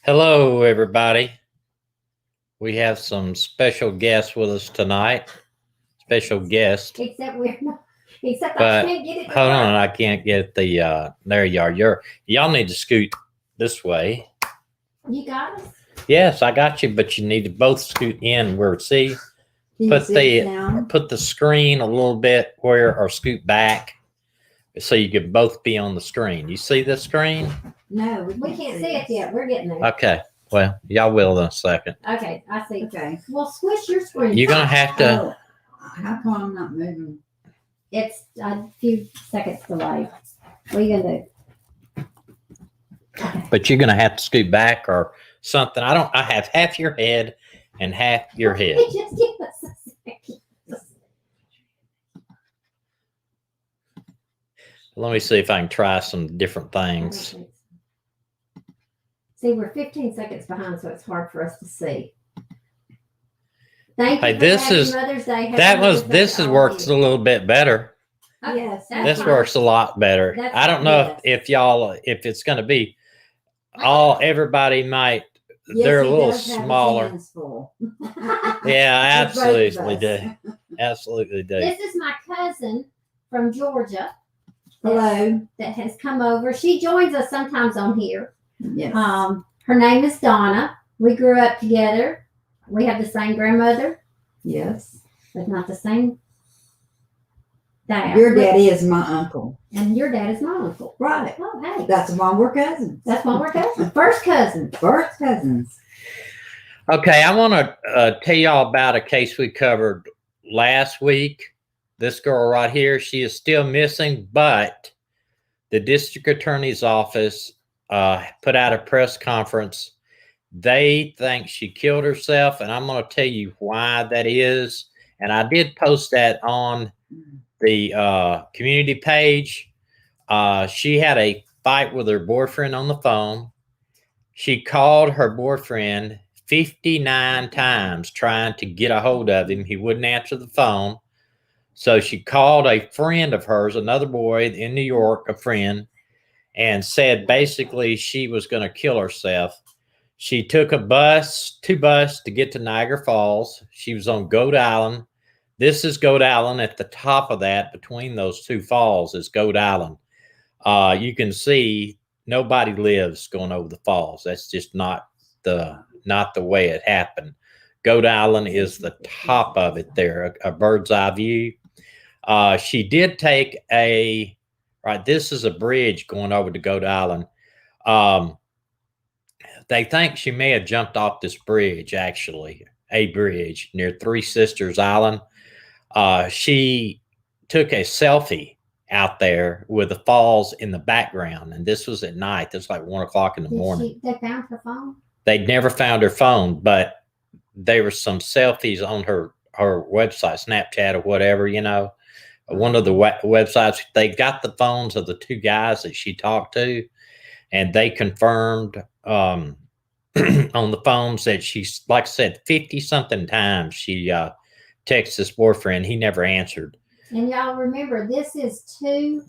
Hello, everybody. We have some special guests with us tonight. Special guest. Except we're not. Except But I can't get it. hold on, I can't get the. There you are. Y'all need to scoot this way. You got us. Yes, I got you, but you need to both scoot in where see. Put the screen a little bit where, or scoot back, so you can both be on the screen. You see the screen? No, we can't see it yet. We're getting there. Okay. Well, y'all will in a second. Okay, I see. Okay. Well, squish your screen. You're gonna have to. Oh, how come I'm not moving? It's a few seconds delayed. What are you gonna do? Okay. But you're gonna have to scoot back or something. I have half your head and half your head. Just give us a second. Let me see if I can try some different things. See, we're 15 seconds behind, so it's hard for us to see. Thank you. Hey, for this having is Mother's Day. Happy that was Mother's Day this to is all works of you. a little bit better. Yes, That's This fine. works a lot better. That's I don't fine, know yes. if y'all if it's gonna be everybody might. Yes, They're a he little does have his smaller. hands full. Yeah, For both of absolutely us. do. Absolutely do. This is my cousin from Georgia Hello. that has come over. She joins us sometimes on here. Yes. Her name is Donna. We grew up together. We have the same grandmother, Yes. but not the same dad. Your daddy is my uncle. And your dad is my uncle. Right. Oh, hey. That's why we're cousins. That's why we're cousins. First cousin. First cousins. Okay, I want to tell y'all about a case we covered last week. This girl right here, she is still missing, but the district attorney's office put out a press conference. They think she killed herself, and I'm going to tell you why that is. And I did post that on the community page. She had a fight with her boyfriend on the phone. She called her boyfriend 59 times trying to get a hold of him. He wouldn't answer the phone. So she called a friend of hers, another boy in New York, a friend, and said basically she was going to kill herself. She took two bus to get to Niagara Falls. She was on Goat Island. This is Goat Island. At the top of that, between those two falls, is Goat Island. You can see nobody lives going over the falls. That's just not the way it happened. Goat Island is the top of it there, a bird's eye view. She did take this is a bridge going over to Goat Island. They think she may have jumped off this bridge, actually, a bridge near Three Sisters Island. She took a selfie out there with the falls in the background, and this was at night. This was like 1 o'clock in the morning. They found her phone? They'd never found her phone, but there were some selfies on her website, Snapchat or whatever, one of the websites. They got the phones of the two guys that she talked to, and they confirmed on the phones that she's, like I said, 50 something times she texted this boyfriend. He never answered. And y'all remember, this is two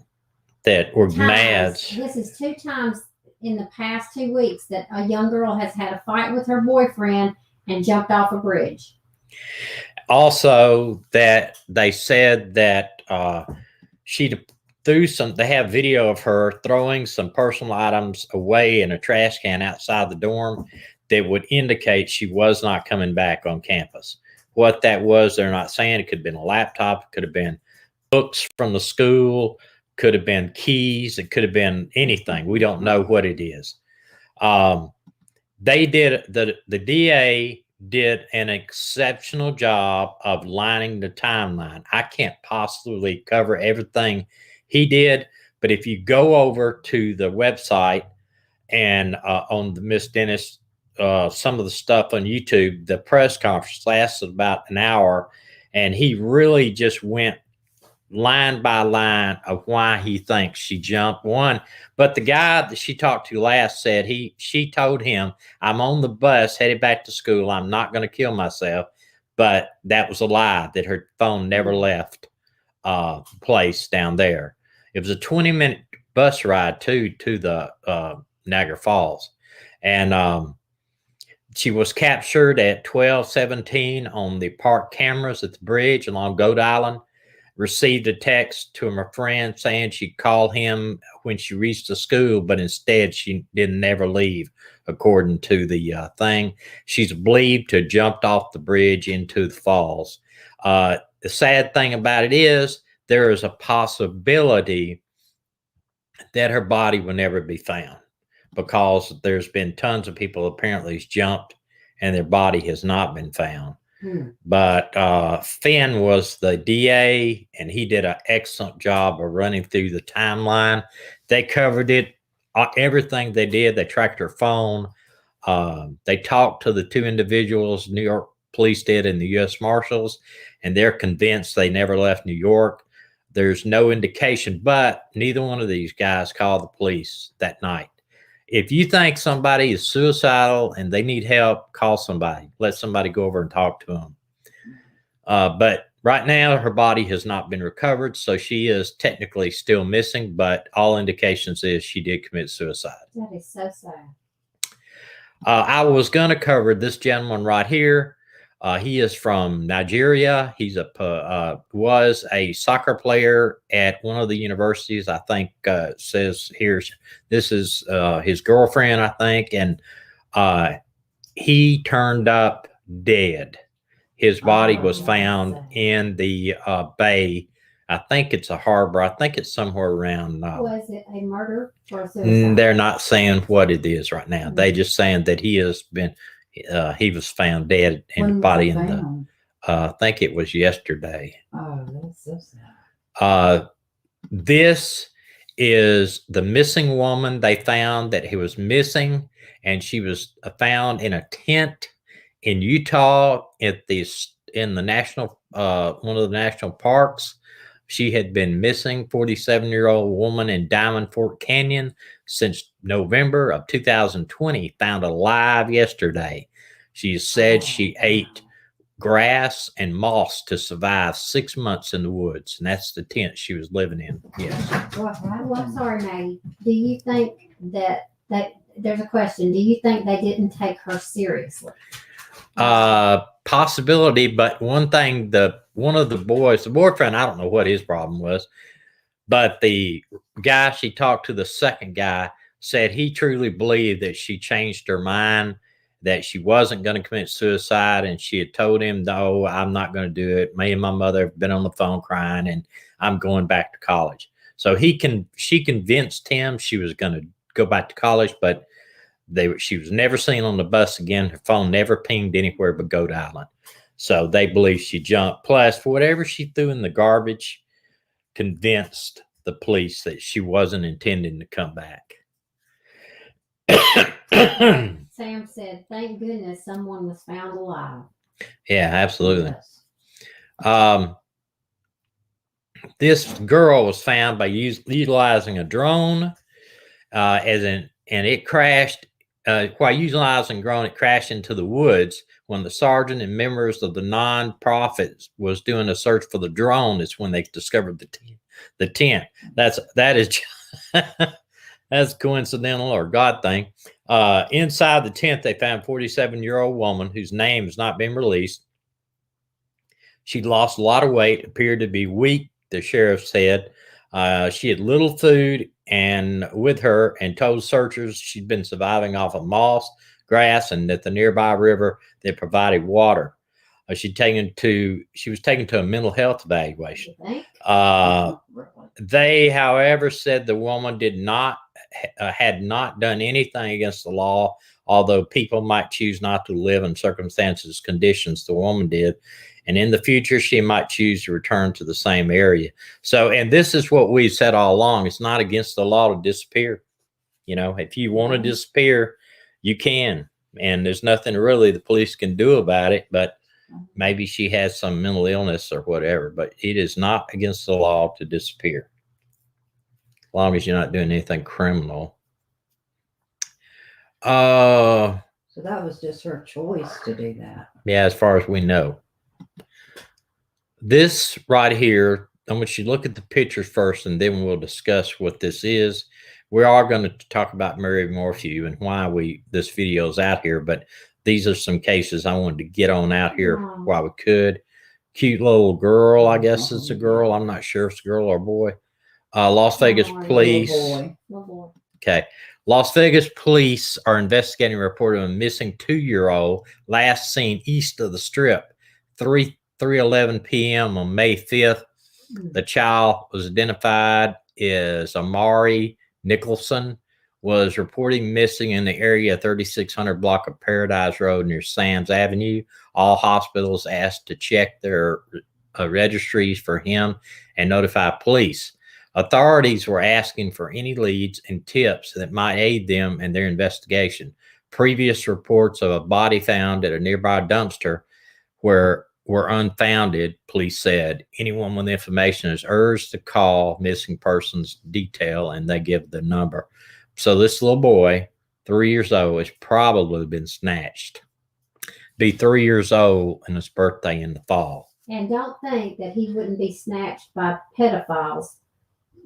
That were times. mad. This is 2 times in the past 2 weeks that a young girl has had a fight with her boyfriend and jumped off a bridge. Also, that they said that she threw they have video of her throwing some personal items away in a trash can outside the dorm that would indicate she was not coming back on campus. What that was, they're not saying. It could have been a laptop, it could have been books from the school, could have been keys, it could have been anything. We don't know what it is. They did, the DA did an exceptional job of lining the timeline. I can't possibly cover everything he did, but if you go over to the website and on the Miss Dennis, some of the stuff on YouTube, the press conference lasted about an hour, and he really just went line by line of why he thinks she jumped. One, but the guy that she talked to last said she told him, "I'm on the bus headed back to school. I'm not going to kill myself." But that was a lie, that her phone never left place down there. It was a 20-minute bus ride to the Niagara Falls. And She was captured at 12:17 on the park cameras at the bridge along Goat Island. Received a text to her friend saying she'd call him when she reached the school, but instead she didn't ever leave, according to the thing. She's believed to have jumped off the bridge into the falls. The sad thing about it is there is a possibility that her body will never be found, because there's been tons of people apparently jumped and their body has not been found. But Finn was the DA, and he did an excellent job of running through the timeline. They covered it, everything they did. They tracked her phone. They talked to the two individuals New York police did and the U.S. Marshals, and they're convinced they never left New York. There's no indication, but neither one of these guys called the police that night. If you think somebody is suicidal and they need help, call somebody. Let somebody go over and talk to them. But right now, her body has not been recovered, so she is technically still missing, but all indications is she did commit suicide. That is so sad. I was going to cover this gentleman right here. He is from Nigeria. He's was a soccer player at one of the universities. I think says here this is his girlfriend, I think, and he turned up dead. His body was found in the bay. I think it's a harbor. I think it's somewhere around. Was it a murder or a suicide? They're not saying what it is right now. They just saying that he has been. He was found dead in the body in the. I think it was yesterday. Oh, that's so sad. This is the missing woman. They found that he was missing, and she was found in a tent in Utah at in the national one of the national parks. She had been missing, 47-year-old woman in Diamond Fork Canyon since November of 2020, found alive yesterday. She said she ate grass and moss to survive 6 months in the woods, and that's the tent she was living in. Yes. Well, I'm sorry, Maggie. Do you think that there's a question? Do you think they didn't take her seriously? Possibility, but one thing, one of the boys, the boyfriend, I don't know what his problem was, but the guy she talked to, the second guy, said he truly believed that she changed her mind, that she wasn't going to commit suicide, and she had told him, no, I'm not going to do it. Me and my mother have been on the phone crying, and I'm going back to college. So she convinced him she was going to go back to college, but she was never seen on the bus again. Her phone never pinged anywhere but Goat Island. So they believe she jumped. Plus, for whatever she threw in the garbage, convinced the police that she wasn't intending to come back. Sam said, thank goodness someone was found alive. Yeah, absolutely. Yes. This girl was found by utilizing a drone, and it crashed. While utilizing drone, it crashed into the woods. When the sergeant and members of the non-profit was doing a search for the drone, is when they discovered the tent. That is that's coincidental or God thing. Inside the tent, they found a 47-year-old woman whose name has not been released. She'd lost a lot of weight, appeared to be weak, the sheriff said. She had little food and with her, and told searchers she'd been surviving off of moss, grass, and at the nearby river that provided water. She was taken to a mental health evaluation. They, however, said the woman had not done anything against the law, although people might choose not to live in circumstances, conditions the woman did. And in the future, she might choose to return to the same area. So, and this is what we've said all along. It's not against the law to disappear. You know, if you want to disappear, you can. And there's nothing really the police can do about it, but maybe she has some mental illness or whatever. But it is not against the law to disappear, as long as you're not doing anything criminal. So that was just her choice to do that. Yeah, as far as we know. This right here, I want you to look at the pictures first, and then we'll discuss what this is. We are going to talk about Mary Morphew and why this video is out here, but these are some cases I wanted to get on out here Wow. while we could. Cute little girl, I guess it's a girl. I'm not sure if it's a girl or a boy. Las Vegas Oh, police. Boy. Little boy. Okay. Las Vegas police are investigating a report of a missing 2-year-old last seen east of the Strip, 3:11 p.m. on May 5th. The child was identified as Amari Nicholson, was reporting missing in the area 3600 block of Paradise Road near Sam's Avenue. All hospitals asked to check their registries for him and notify police. Authorities were asking for any leads and tips that might aid them in their investigation. Previous reports of a body found at a nearby dumpster were unfounded, police said. Anyone with information is urged to call missing persons detail, and they give the number. So this little boy, 3 years old, has probably been snatched. Be 3 years old and his birthday in the fall. And don't think that he wouldn't be snatched by pedophiles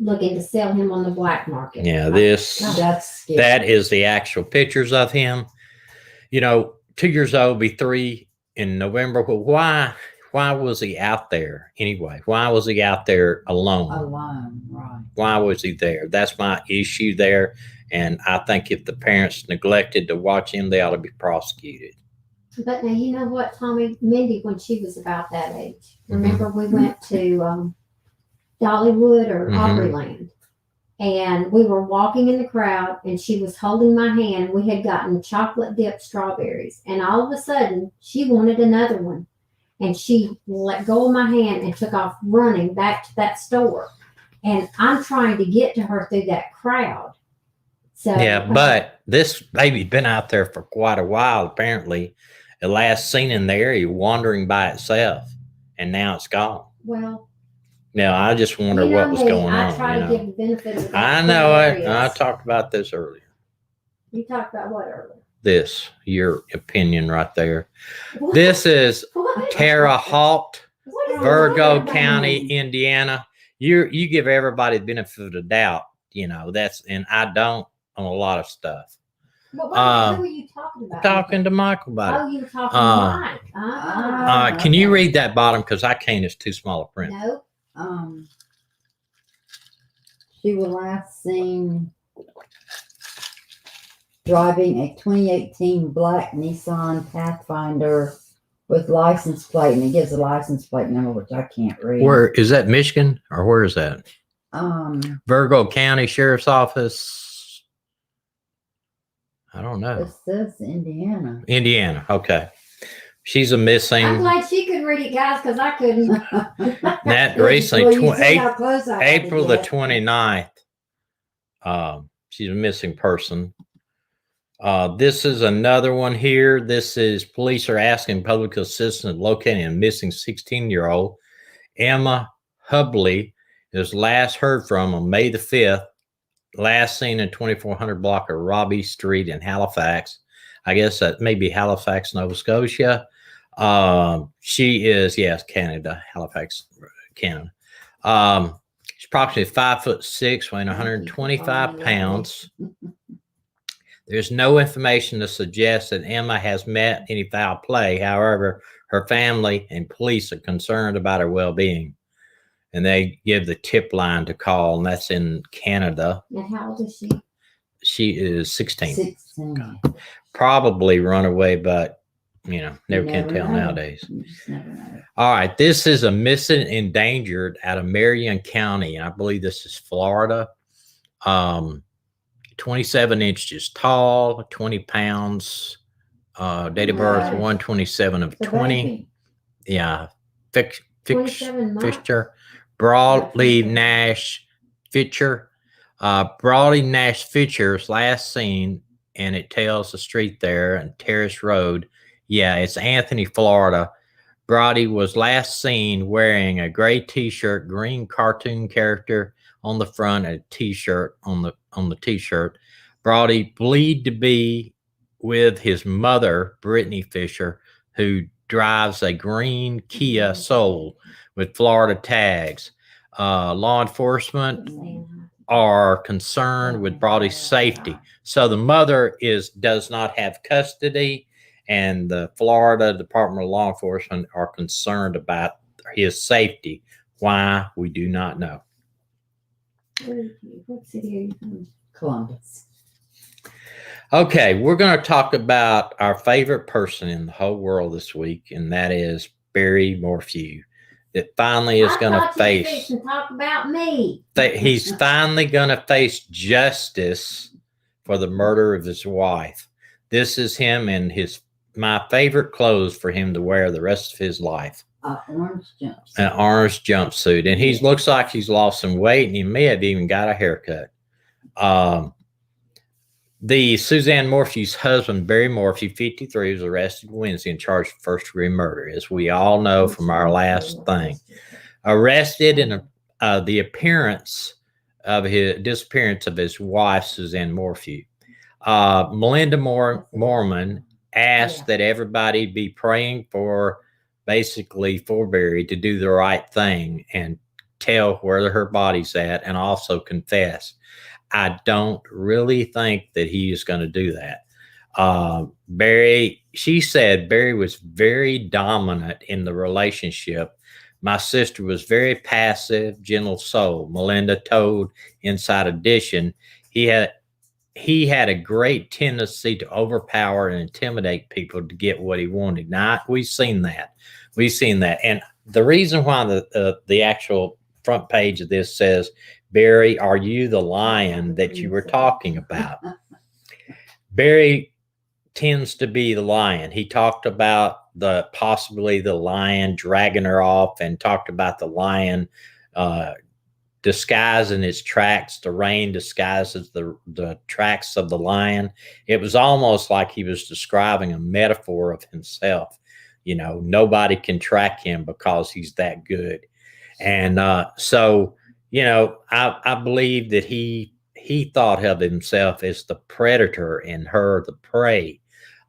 looking to sell him on the black market. Yeah, That's scary. that is the actual pictures of him. 2 years old, be 3 in November. But why was he out there anyway? Why was he out there alone? Alone, right. Why was he there? That's my issue there. And I think if the parents neglected to watch him, they ought to be prosecuted. But now, you know what, Tommy? Mindy, when she was about that age, remember we went to Dollywood or Opryland, and we were walking in the crowd, and she was holding my hand, and we had gotten chocolate dipped strawberries, and all of a sudden she wanted another one, and she let go of my hand and took off running back to that store, and I'm trying to get to her through that crowd. So Yeah, but this baby's been out there for quite a while, apparently. At last seen in the area wandering by itself, and now it's gone. well, Now, I just wonder you know what was me, going I on. try to give the benefit of the doubt I to know the it. areas. I talked about this earlier. You talked about what earlier? This, your opinion right there. What? This is What? Terre Haute, What is Virgo that County, about? Indiana. You give everybody the benefit of the doubt. That's, and I don't on a lot of stuff. Who are you talking about? Talking to Michael about it. Oh, you were talking to Mike. Can you read that bottom? Because I can't. It's too small a print. No. She was last seen driving a 2018 black Nissan Pathfinder with license plate, and it gives a license plate number, which I can't read. Where is that? Michigan, or where is that? Virgo County Sheriff's Office. I don't know. It says Indiana. Indiana. Okay. She's a missing. I'm glad she could read it, guys, because I couldn't. That recently, Well, you see how close I had to April the get. 29th. She's a missing person. This is another one here. This is police are asking public assistance locating a missing 16-year-old. Emma Hubley is last heard from on May the 5th. Last seen in 2400 block of Robbie Street in Halifax. I guess that may be Halifax, Nova Scotia. She is, yes, Canada, Halifax, Canada. She's approximately 5'6", weighing 125 pounds. There's no information to suggest that Emma has met any foul play. However, her family and police are concerned about her well-being. And they give the tip line to call, and that's in Canada. And how old is she? She is 16. 16. Probably run away, but, never can tell know. nowadays. You just never know. All right, this is a missing endangered out of Marion County, and I believe this is Florida. 27 inches tall, 20 pounds, date of birth, Wow. 1/27 of It's a 20. baby. Yeah, 27 months. Fisher, Broadleaf Nash Fitcher. Broadleaf Nash Fitcher's last seen, and it tells the street there and Terrace Road. Yeah, it's Anthony, Florida. Brody was last seen wearing a gray T-shirt, green cartoon character on the front, and a T-shirt on the T-shirt. Brody believed to be with his mother, Brittany Fisher, who drives a green Kia Soul with Florida tags. Law enforcement are concerned with Brody's safety. So the mother does not have custody, and the Florida Department of Law Enforcement are concerned about his safety. Why, we do not know. What city are you from? Columbus. Okay, we're going to talk about our favorite person in the whole world this week, and that is Barry Morphew. That finally is going to face. Talk about me. He's finally going to face justice for the murder of his wife. This is him in my favorite clothes for him to wear the rest of his life. Orange jumpsuit. An orange jumpsuit, and he looks like he's lost some weight, and he may have even got a haircut. The Suzanne Morphew's husband, Barry Morphew, 53, was arrested Wednesday and charged with first-degree murder, as we all know from our last thing. Arrested in the disappearance of his wife, Suzanne Morphew. Melinda Mormon asked that everybody be praying for Barry to do the right thing and tell where her body's at and also confess. I don't really think that he is going to do that. She said Barry was very dominant in the relationship. My sister was very passive, gentle soul. Melinda told Inside Edition he had a great tendency to overpower and intimidate people to get what he wanted. Now, we've seen that. And the reason why the actual front page of this says, Barry, are you the lion that you were talking about? Barry tends to be the lion. He talked about possibly the lion dragging her off, and talked about the lion disguising its tracks. The rain disguises the tracks of the lion. It was almost like he was describing a metaphor of himself. Nobody can track him because he's that good. And so I believe that he thought of himself as the predator and her the prey.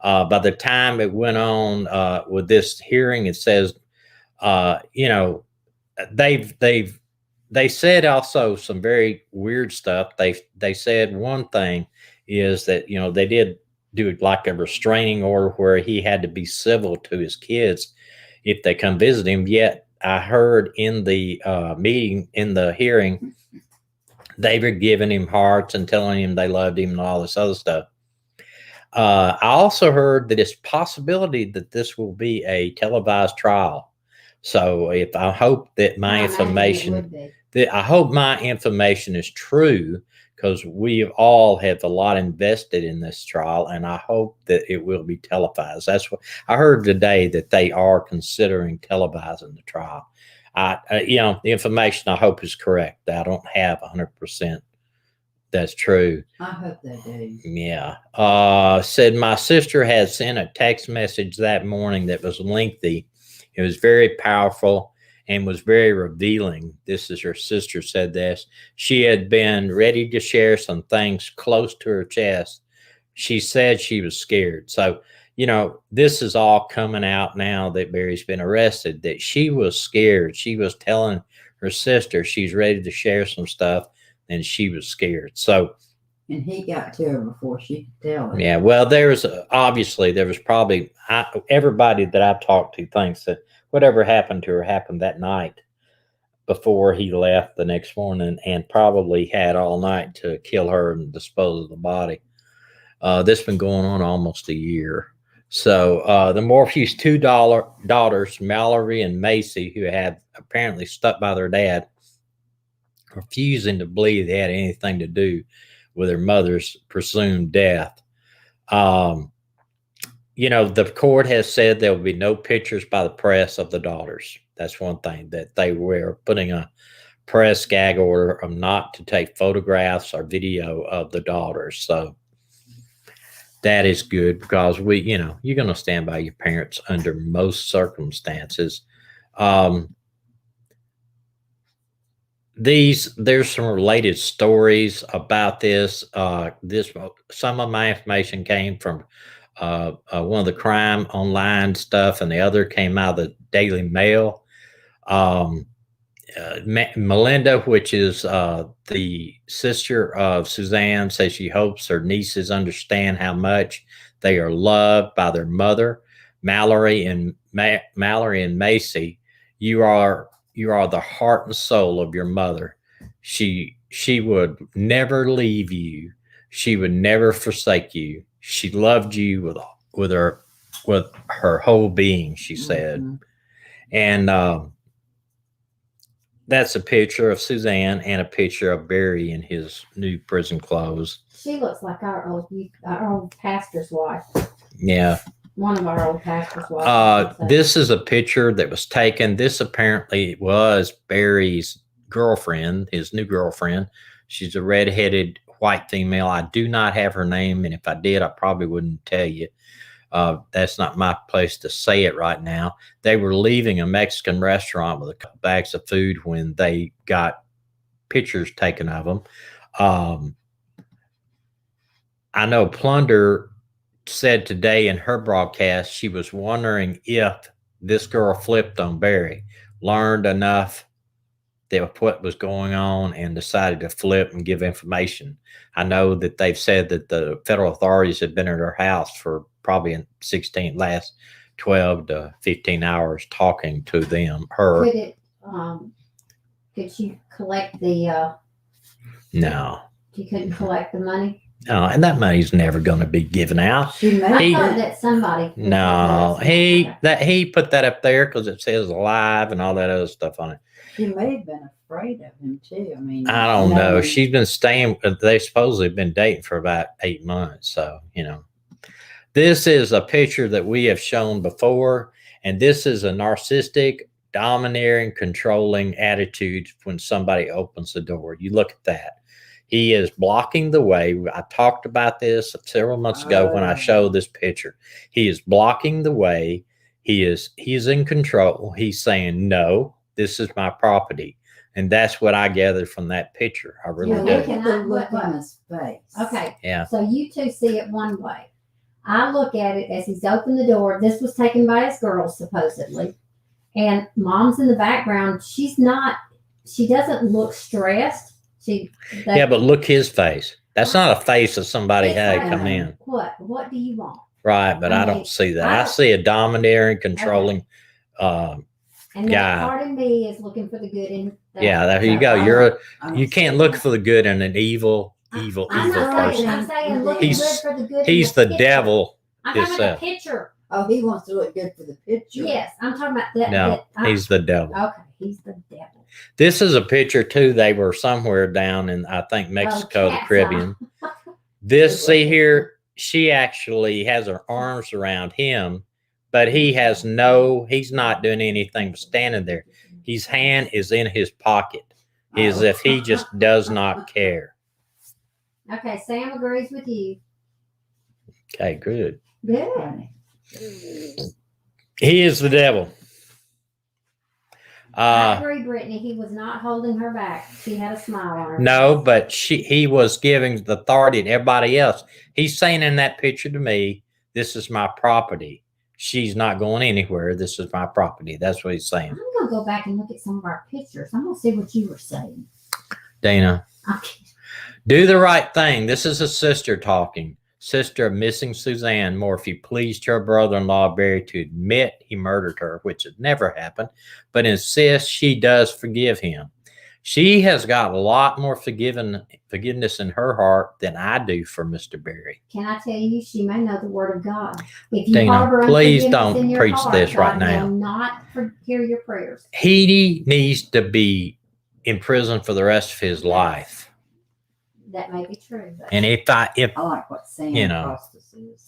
By the time it went on with this hearing, it says, they said also some very weird stuff. They said one thing is that they did do like a restraining order where he had to be civil to his kids if they come visit him. Yet I heard in the hearing, they were giving him hearts and telling him they loved him and all this other stuff. I also heard that it's possibility that this will be a televised trial. So I hope that my information is true, because we all have a lot invested in this trial, and I hope that it will be televised. That's what I heard today, that they are considering televising the trial. The information I hope is correct. I don't have 100% that's true. I hope they do. Yeah. Said my sister had sent a text message that morning that was lengthy. It was very powerful and was very revealing. This is her sister said this. She had been ready to share some things close to her chest. She said she was scared. So, this is all coming out now that Barry's been arrested, that she was scared. She was telling her sister she's ready to share some stuff, and she was scared. So, and he got to her before she could tell it. Yeah, well, there was probably everybody that I've talked to thinks that whatever happened to her happened that night before he left the next morning, and probably had all night to kill her and dispose of the body. This has been going on almost a year. So the Morphew's two daughters, Mallory and Macy, who had apparently stuck by their dad, refusing to believe they had anything to do with their mother's presumed death. The court has said there will be no pictures by the press of the daughters. That's one thing, that they were putting a press gag order of not to take photographs or video of the daughters. So that is good, because you're going to stand by your parents under most circumstances. There's some related stories about this. Some of my information came from one of the crime online stuff, and the other came out of the Daily Mail. Melinda, which is the sister of Suzanne, says she hopes her nieces understand how much They are loved by their mother, Mallory and Mallory and Macy. You are the heart and soul of your mother. She would never leave you. She would never forsake you. She loved you with her whole being, she said. Mhm. And that's a picture of Suzanne and a picture of Barry in his new prison clothes. She looks like our old pastor's wife. Yeah. One of our old pastor's wives. This is a picture that was taken. This apparently was Barry's girlfriend, his new girlfriend. She's a redheaded white female. I do not have her name, and if I did, I probably wouldn't tell you. That's not my place to say it right now. They were leaving a Mexican restaurant with a couple bags of food when they got pictures taken of them. I know Plunder said today in her broadcast she was wondering if this girl flipped on Barry, learned enough that what was going on, and decided to flip and give information. I know that they've said that the federal authorities have been at her house for probably in 12 to 15 hours talking to them. Could she collect the? No. She couldn't collect the money. No, and that money's never going to be given out. I thought that somebody. No, he put that up there because it says alive and all that other stuff on it. She may have been afraid of him too. I mean, I don't know. She's been staying. They supposedly have been dating for about 8 months. So this is a picture that we have shown before, and this is a narcissistic, domineering, controlling attitude when somebody opens the door. You look at that. He is blocking the way. I talked about this several months ago when I showed this picture. He is blocking the way. He is in control. He's saying, no, this is my property. And that's what I gathered from that picture. I really do. Look at the look on his face. Okay. Yeah. So you two see it one way. I look at it as he's opened the door. This was taken by his girls, supposedly. And Mom's in the background. She doesn't look stressed. Yeah, but look his face. That's not a face of somebody, hey, come in. What do you want? Right, but I don't see that. I see a domineering, controlling and guy. Part of me is looking for the good in that. Yeah, there you go. You can't look for the good in an evil person. I'm saying looking good for the good. He's the devil. I'm talking about the picture. Oh, he wants to look good for the picture. Yes, I'm talking about that. No, he's the devil. Okay, he's the devil. This is a picture too. They were somewhere down in, I think, Mexico, the Caribbean. This, see here, she actually has her arms around him, but he's not doing anything but standing there. His hand is in his pocket, as if he just does not care. Okay, Sam agrees with you. Okay, good. Good. He is the devil. I agree, Brittany. He was not holding her back. She had a smile on her. No, but he was giving the authority to everybody else. He's saying in that picture to me, this is my property. She's not going anywhere. This is my property. That's what he's saying. I'm going to go back and look at some of our pictures. I'm going to see what you were saying. Dana, Okay. do the right thing. This is a sister talking. Sister of missing Suzanne Morphew pleased her brother-in-law Barry to admit he murdered her, which had never happened, but insists she does forgive him. She has got a lot more forgiveness in her heart than I do for Mr. Barry. Can I tell you, she may know the word of God. If you Dana, harbor please unforgiveness don't in your preach heart, this right God now. will not hear your prayers. He needs to be in prison for the rest of his life. That may be true. But And if I like what Sam Costas is.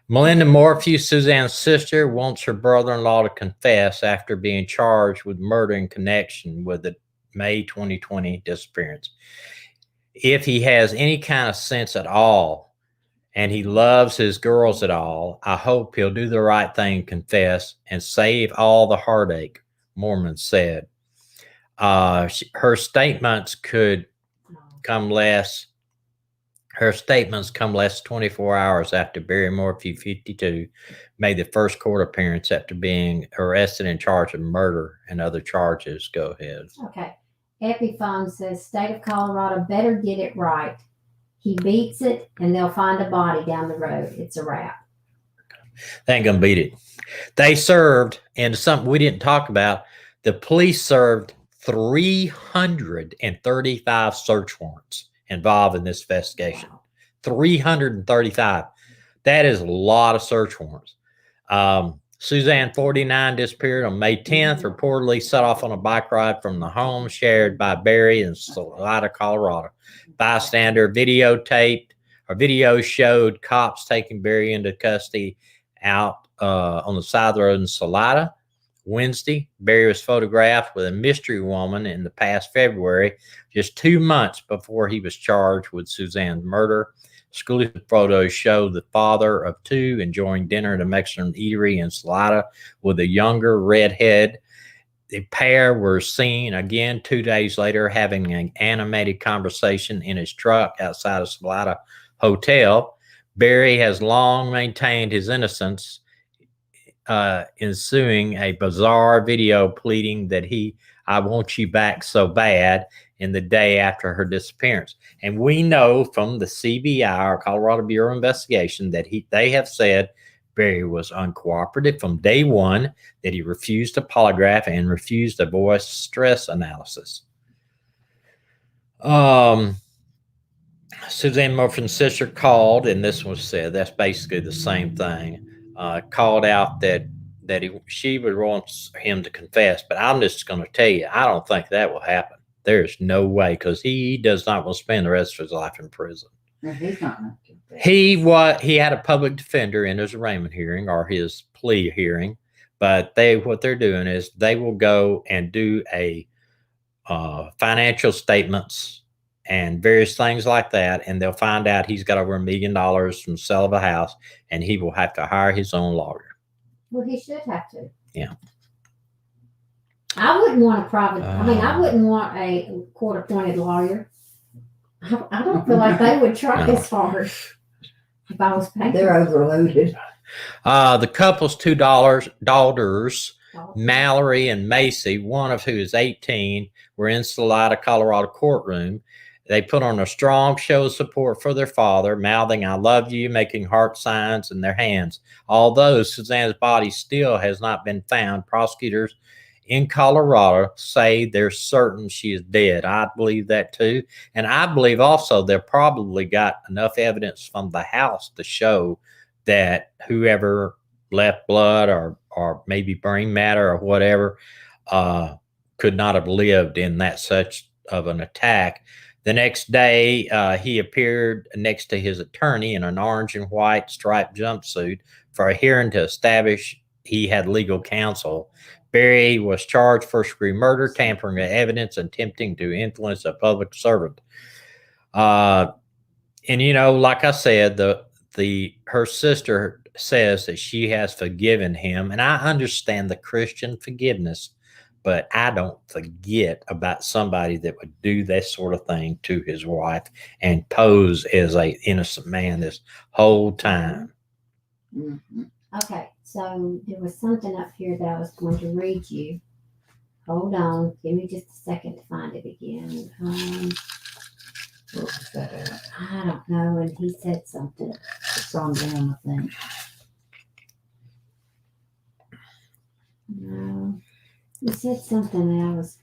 Melinda Morphew, Suzanne's sister, wants her brother-in-law to confess after being charged with murder in connection with the May 2020 disappearance. If he has any kind of sense at all, and he loves his girls at all, I hope he'll do the right thing, confess, and save all the heartache, Mormon said. Her statements come less 24 hours after Barry Morphew, 52, made the first court appearance after being arrested and charged with murder and other charges. Go ahead. okay. Epiphone says, State of Colorado better get it right. He beats it, and they'll find a body down the road. It's a wrap. They ain't gonna beat it. They served, and something we didn't talk about, the police served 335 search warrants involved in this investigation. Wow. 335. That is a lot of search warrants. Suzanne, 49, disappeared on May 10th, reportedly set off on a bike ride from the home shared by Barry in Salida, Colorado. Bystander videotaped, or video showed cops taking Barry into custody out on the side of the road in Salida. Wednesday, Barry was photographed with a mystery woman in the past February, just 2 months before he was charged with Suzanne's murder. Exclusive photos show the father of two enjoying dinner at a Mexican eatery in Salida with a younger redhead. The pair were seen again 2 days later having an animated conversation in his truck outside of Salida Hotel. Barry has long maintained his innocence, ensuing a bizarre video pleading that I want you back so bad in the day after her disappearance. And we know from the CBI, or Colorado Bureau of Investigation, that they have said Barry was uncooperative from day one, that he refused a polygraph and refused a voice stress analysis. Suzanne Morphew's sister called, and this was said, that's basically the same thing, called out that she would want him to confess, but I'm just going to tell you, I don't think that will happen. There's no way, because he does not want to spend the rest of his life in prison. No, he's not going to confess. He had a public defender in his arraignment hearing, or his plea hearing, but what they're doing is they will go and do a financial statements and various things like that, and they'll find out he's got over $1 million from the sale of a house, and he will have to hire his own lawyer. Well, he should have to. Yeah. I wouldn't want a private. I wouldn't want a court-appointed lawyer. I don't feel like they would try as hard if I was paying. They're overloaded. The couple's two daughters, Mallory and Macy, one of who is 18, were in Salida, Colorado courtroom. They put on a strong show of support for their father, mouthing, "I love you," making heart signs in their hands. Although Suzanne's body still has not been found, prosecutors in Colorado say they're certain she is dead. I believe that too. And I believe also they've probably got enough evidence from the house to show that whoever left blood or maybe brain matter or whatever could not have lived in that such of an attack. The next day, he appeared next to his attorney in an orange and white striped jumpsuit for a hearing to establish he had legal counsel. Barry was charged first-degree murder, tampering with evidence, and attempting to influence a public servant. And like I said, her sister says that she has forgiven him, and I understand the Christian forgiveness, but I don't forget about somebody that would do that sort of thing to his wife and pose as an innocent man this whole time. Mm-hmm. Okay, so there was something up here that I was going to read you. Hold on, give me just a second to find it again. What was that at? I don't know, and he said something. It's on down, I think. No, he said something that I was.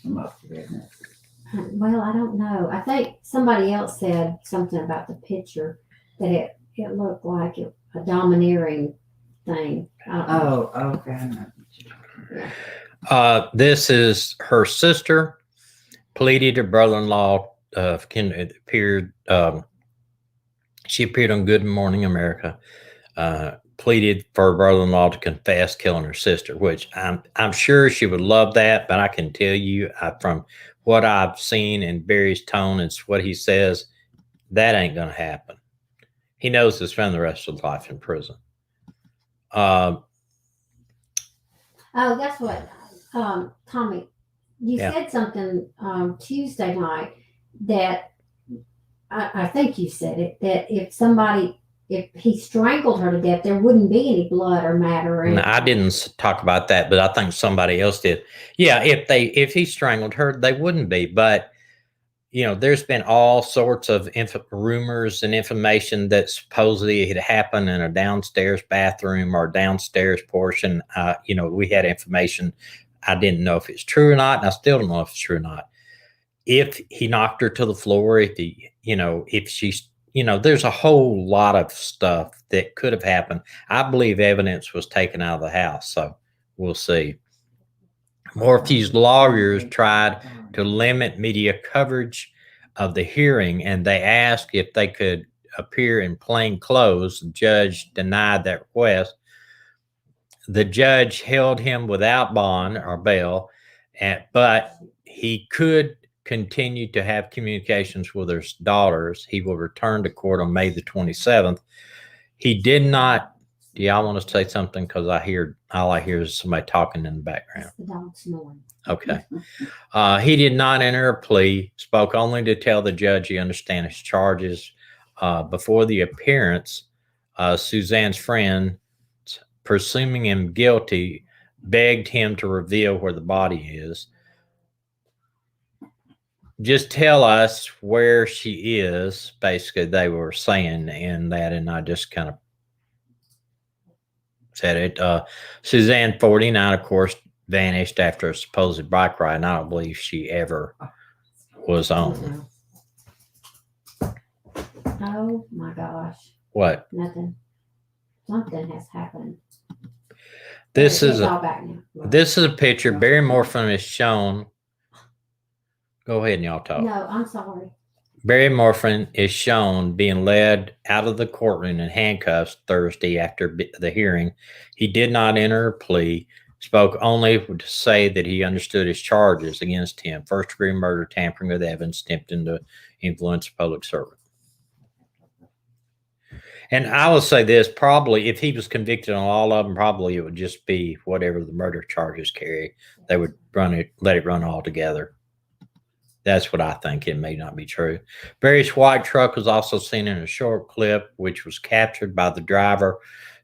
I'm up for it. Well, I don't know. I think somebody else said something about the picture that it looked like a domineering thing. Oh, okay. Yeah. This is her sister pleaded her brother-in-law appeared. She appeared on Good Morning America. Pleaded for her brother-in-law to confess killing her sister, which I'm sure she would love that. But I can tell you from what I've seen in Barry's tone and what he says, that ain't going to happen. He knows he'll spend the rest of his life in prison. Oh, that's what, Tommy, you said something Tuesday night that I think you said it, that if he strangled her to death, there wouldn't be any blood or matter. Or anything. I didn't talk about that, but I think somebody else did. Yeah, if he strangled her, they wouldn't be. But there's been all sorts of rumors and information that supposedly it happened in a downstairs bathroom or downstairs portion. We had information. I didn't know if it's true or not, and I still don't know if it's true or not. If he knocked her to the floor, if she's, there's a whole lot of stuff that could have happened. I believe evidence was taken out of the house, so we'll see. Morphew's lawyers tried to limit media coverage of the hearing, and they asked if they could appear in plain clothes. The judge denied that request. The judge held him without bond or bail, but he could continue to have communications with his daughters. He will return to court on May the 27th. He did not. Do y'all want to say something? Because all I hear is somebody talking in the background. The dog snoring. Okay. He did not enter a plea, spoke only to tell the judge he understands his charges. Before the appearance, Suzanne's friend, presuming him guilty, begged him to reveal where the body is. Just tell us where she is, basically, they were saying in that, and I just kind of said it. Suzanne, 49, of course, vanished after a supposed bike ride, and I don't believe she ever was on. Oh my gosh. What? Nothing. Something has happened. This is all back now. This is a picture. Barry Morphew is shown. Go ahead and y'all talk. No, I'm sorry. Barry Morphew is shown being led out of the courtroom in handcuffs Thursday after the hearing. He did not enter a plea, spoke only to say that he understood his charges against him: first-degree murder, tampering with evidence, attempting to influence a public servant. And I will say this, probably if he was convicted on all of them, probably it would just be whatever the murder charges carry. They would let it run all together. That's what I think. It may not be true. Barry's white truck was also seen in a short clip, which was captured by the driver,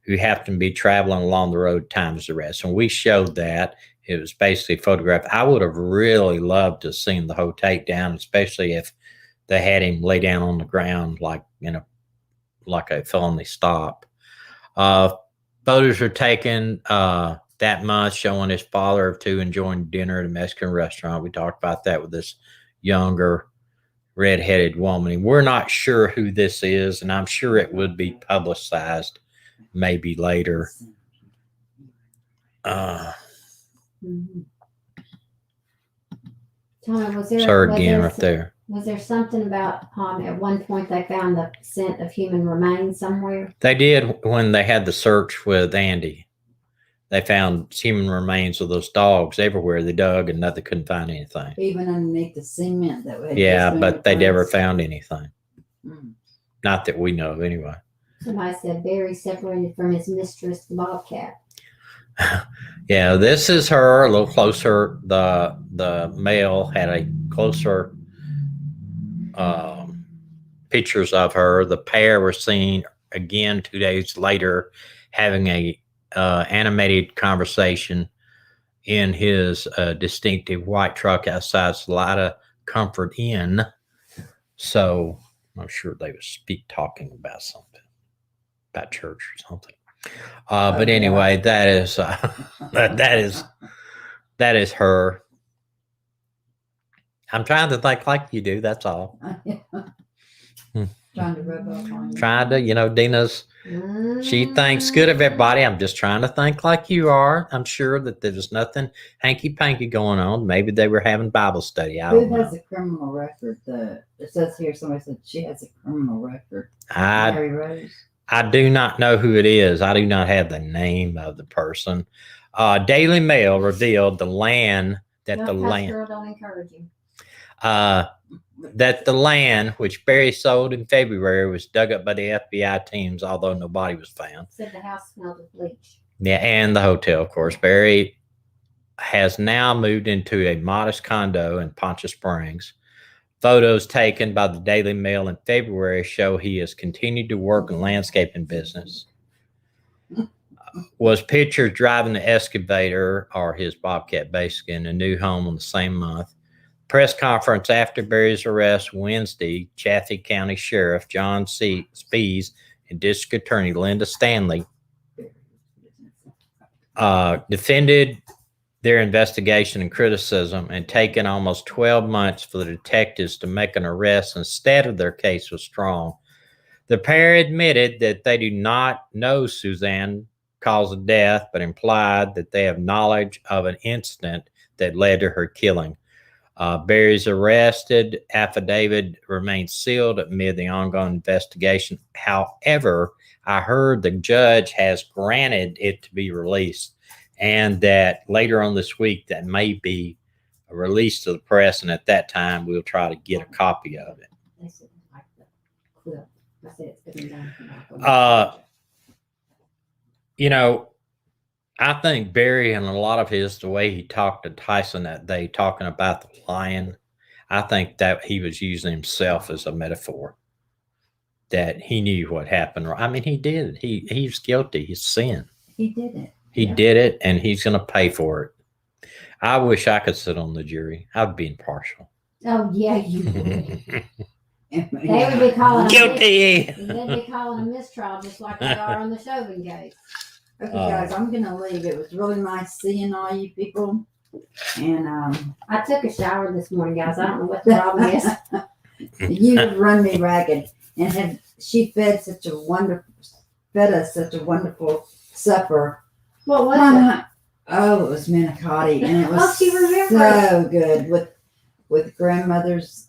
who happened to be traveling along the road time of the arrest. And we showed that. It was basically photographed. I would have really loved to have seen the whole takedown, especially if they had him lay down on the ground like a felony stop. Photos were taken that month showing his father of two enjoying dinner at a Mexican restaurant. We talked about that with this younger red-headed woman. And we're not sure who this is, and I'm sure it would be publicized maybe later. Mm-hmm. Tommy, was there something about at one point they found the scent of human remains somewhere? They did when they had the search with Andy. They found human remains of those dogs everywhere. They dug and they couldn't find anything. Even underneath the cement that way. Yeah, but they never found anything. Mm. Not that we know of, anyway. Somebody said Barry separated from his mistress, the bobcat. Yeah, this is her a little closer. The male had a closer pictures of her. The pair were seen again 2 days later having a animated conversation in his distinctive white truck outside Salida Comfort Inn. So I'm sure they would talking about something, about church or something. But anyway, that is that is her. I'm trying to think like you do. That's all. Trying to rub off on you. Trying to, Dina's. She thinks good of everybody. I'm just trying to think like you are. I'm sure that there's nothing hanky-panky going on. Maybe they were having Bible study. I don't know. Who has a criminal record? It says here somebody said she has a criminal record. Mary Rose. I do not know who it is. I do not have the name of the person. Daily Mail revealed Girl, don't encourage you. That the land which Barry sold in February was dug up by the FBI teams, although nobody was found. Said the house smelled of bleach. Yeah, and the hotel, of course. Barry has now moved into a modest condo in Poncha Springs. Photos taken by the Daily Mail in February show he has continued to work in landscaping business. Was pictured driving the excavator or his bobcat basically in a new home in the same month. press conference after Barry's arrest Wednesday, Chaffee County Sheriff John Spees and District Attorney Linda Stanley defended their investigation and criticism and taken almost 12 months for the detectives to make an arrest instead of their case was strong. The pair admitted that they do not know Suzanne cause of death, but implied that they have knowledge of an incident that led to her killing. Barry's arrested affidavit remains sealed amid the ongoing investigation. However, I heard the judge has granted it to be released, and that later on this week that may be released to the press, and at that time we'll try to get a copy of it. You know, I think Barry and a lot of the way he talked to Tyson that day, talking about the lion, I think that he was using himself as a metaphor. That he knew what happened. I mean, he did. He's guilty. He's sin. He did it. He did it, and he's going to pay for it. I wish I could sit on the jury. I'd be impartial. Oh yeah, you would. They would be calling guilty. They'd be calling a mistrial just like they are on the Chauvin case. Okay, guys, I'm gonna leave. It was really nice seeing all you people. And I took a shower this morning, guys. I don't know what the problem is. you have run me ragged, and she fed us such a wonderful supper. What was it? Oh, it was manicotti, and it was she remembered. so good with grandmother's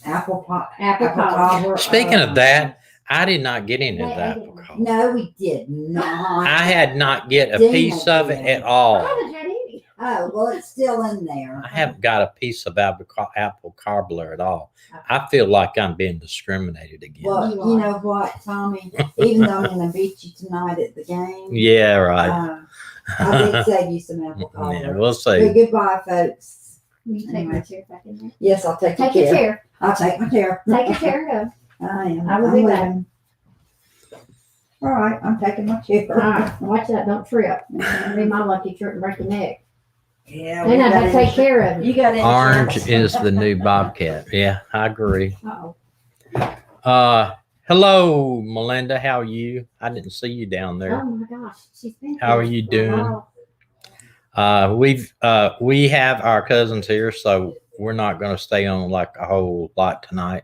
apple cobbler. Speaking of that, I did not get into that apple cobbler. No, we did not. I had not get a piece of it at I all. haven't had any. Oh, well, it's still in there. I haven't got a piece of apple cobbler at all. I feel like I'm being discriminated against. Well, you know what, Tommy? Even though I'm going to beat you tonight at the game. Yeah, right. I did save you some apple cobbler. Yeah, we'll see. But goodbye, folks. Will you take my chair back in there? Yes, I'll take Take your your chair. chair. I'll take my chair. Take your chair and go. I am. I will be back. leaving. All right, I'm taking my chair. All right, watch that. Don't trip. That'll be my lucky trip and break your neck. Yeah, Then I have to take care of You you. got Orange insurance. is the new Bobcat. Yeah, I agree. Uh-oh. Hello, Melinda. How are you? I didn't see you down there. Oh my gosh. She's been How are here you for a doing? while. We have our cousins here, so we're not going to stay on like a whole lot tonight.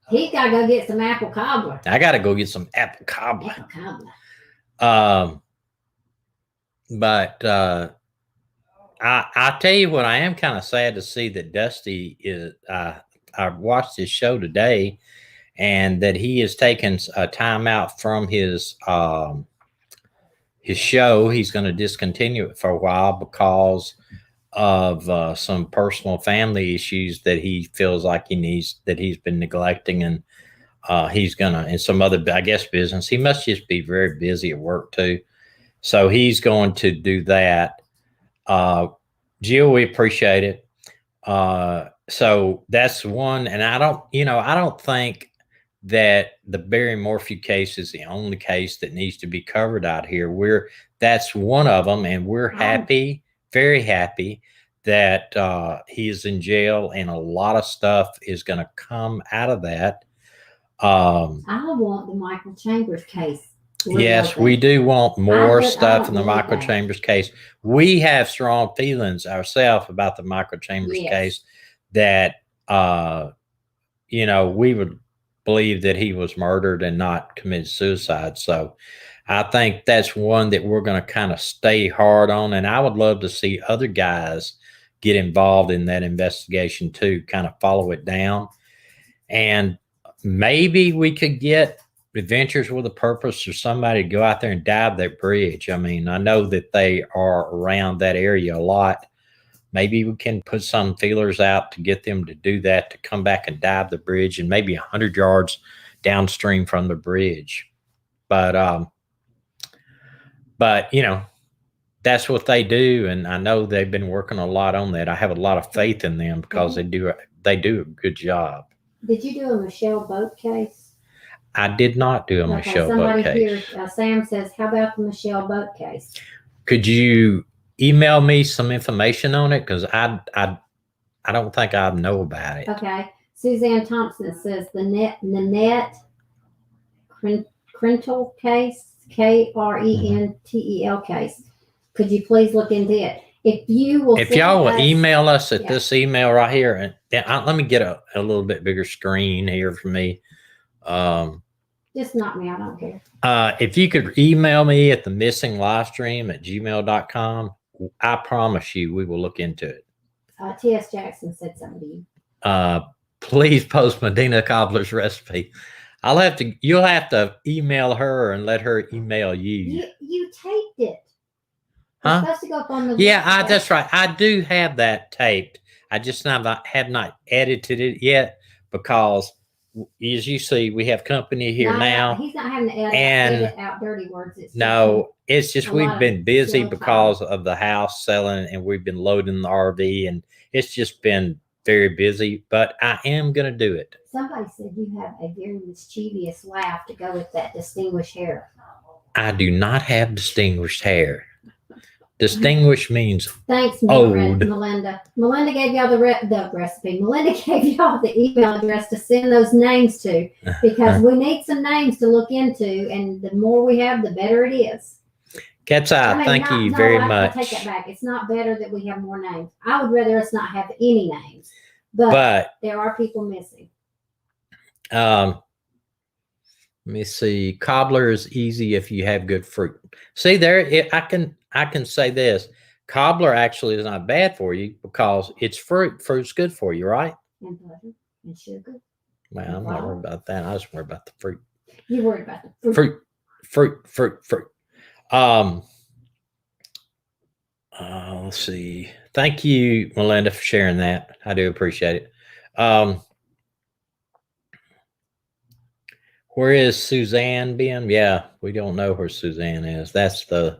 He's got to go get some apple cobbler. I got to go get some apple cobbler. Apple cobbler. But I tell you what, I am kind of sad to see that Dusty is. I watched his show today, and that he has taken a time out from his show. He's going to discontinue it for a while because of some personal family issues that he feels like he's been neglecting, and he's gonna, and some other, I guess, business. He must just be very busy at work too. So he's going to do that. Jill, we appreciate it. So that's one. And I don't think that the Barry Morphew case is the only case that needs to be covered out here. That's one of them. And we're happy, very happy that he is in jail, and a lot of stuff is going to come out of that. I want the Michael Chambers case. Yes, we do want more stuff in the Michael Chambers case. We have strong feelings ourselves about the Michael Chambers case that, we would believe that he was murdered and not committed suicide. So I think that's one that we're going to kind of stay hard on. And I would love to see other guys get involved in that investigation too, kind of follow it down. And maybe we could get Adventures with a Purpose or somebody to go out there and dive that bridge. I mean, I know that they are around that area a lot. Maybe we can put some feelers out to get them to do that, to come back and dive the bridge, and maybe 100 yards downstream from the bridge. But that's what they do. And I know they've been working a lot on that. I have a lot of faith in them because they do a good job. Did you do a Michelle Boat case? I did not do a Michelle Boat case. Somebody here, Sam says, how about the Michelle Boat case? Could you email me some information on it? Because I don't think I know about it. Okay. Suzanne Thompson says the Nanette Krentel case, Krentel case. Could you please look into it? If you will, If y'all will email us at yeah. this email right here, and let me get a little bit bigger screen here for me. Just knock me, I don't care. If you could email me at themissinglivestream@gmail.com, I promise you we will look into it. T.S. Jackson said something to you. Please post Medina Cobbler's recipe. You'll have to email her and let her email you. You taped it. Huh? It's supposed to go up on the Yeah, that's right. I do have that taped. I just have not edited it yet because, as you see, we have company here now. He's not having to edit out dirty words. It's just we've been busy because of the house selling, and we've been loading the RV, and it's just been very busy. But I am going to do it. Somebody said you have a very mischievous laugh to go with that distinguished hair. I do not have distinguished hair. Distinguished means thanks, old. Melinda. Melinda gave y'all the recipe. Melinda gave y'all the email address to send those names to, because we need some names to look into, and the more we have, the better it is. Cat's Eye, thank you very much. I take that back. It's not better that we have more names. I would rather us not have any names, but there are people missing. Let me see. Cobbler is easy if you have good fruit. See there, I can say this. Cobbler actually is not bad for you because it's fruit. Fruit's good for you, right? And butter and sugar. Well, I'm not worried about that. I just worry about the fruit. You worried about the fruit. Fruit. Let's see. Thank you, Melinda, for sharing that. I do appreciate it. Where is Suzanne been? Yeah, we don't know where Suzanne is. That's the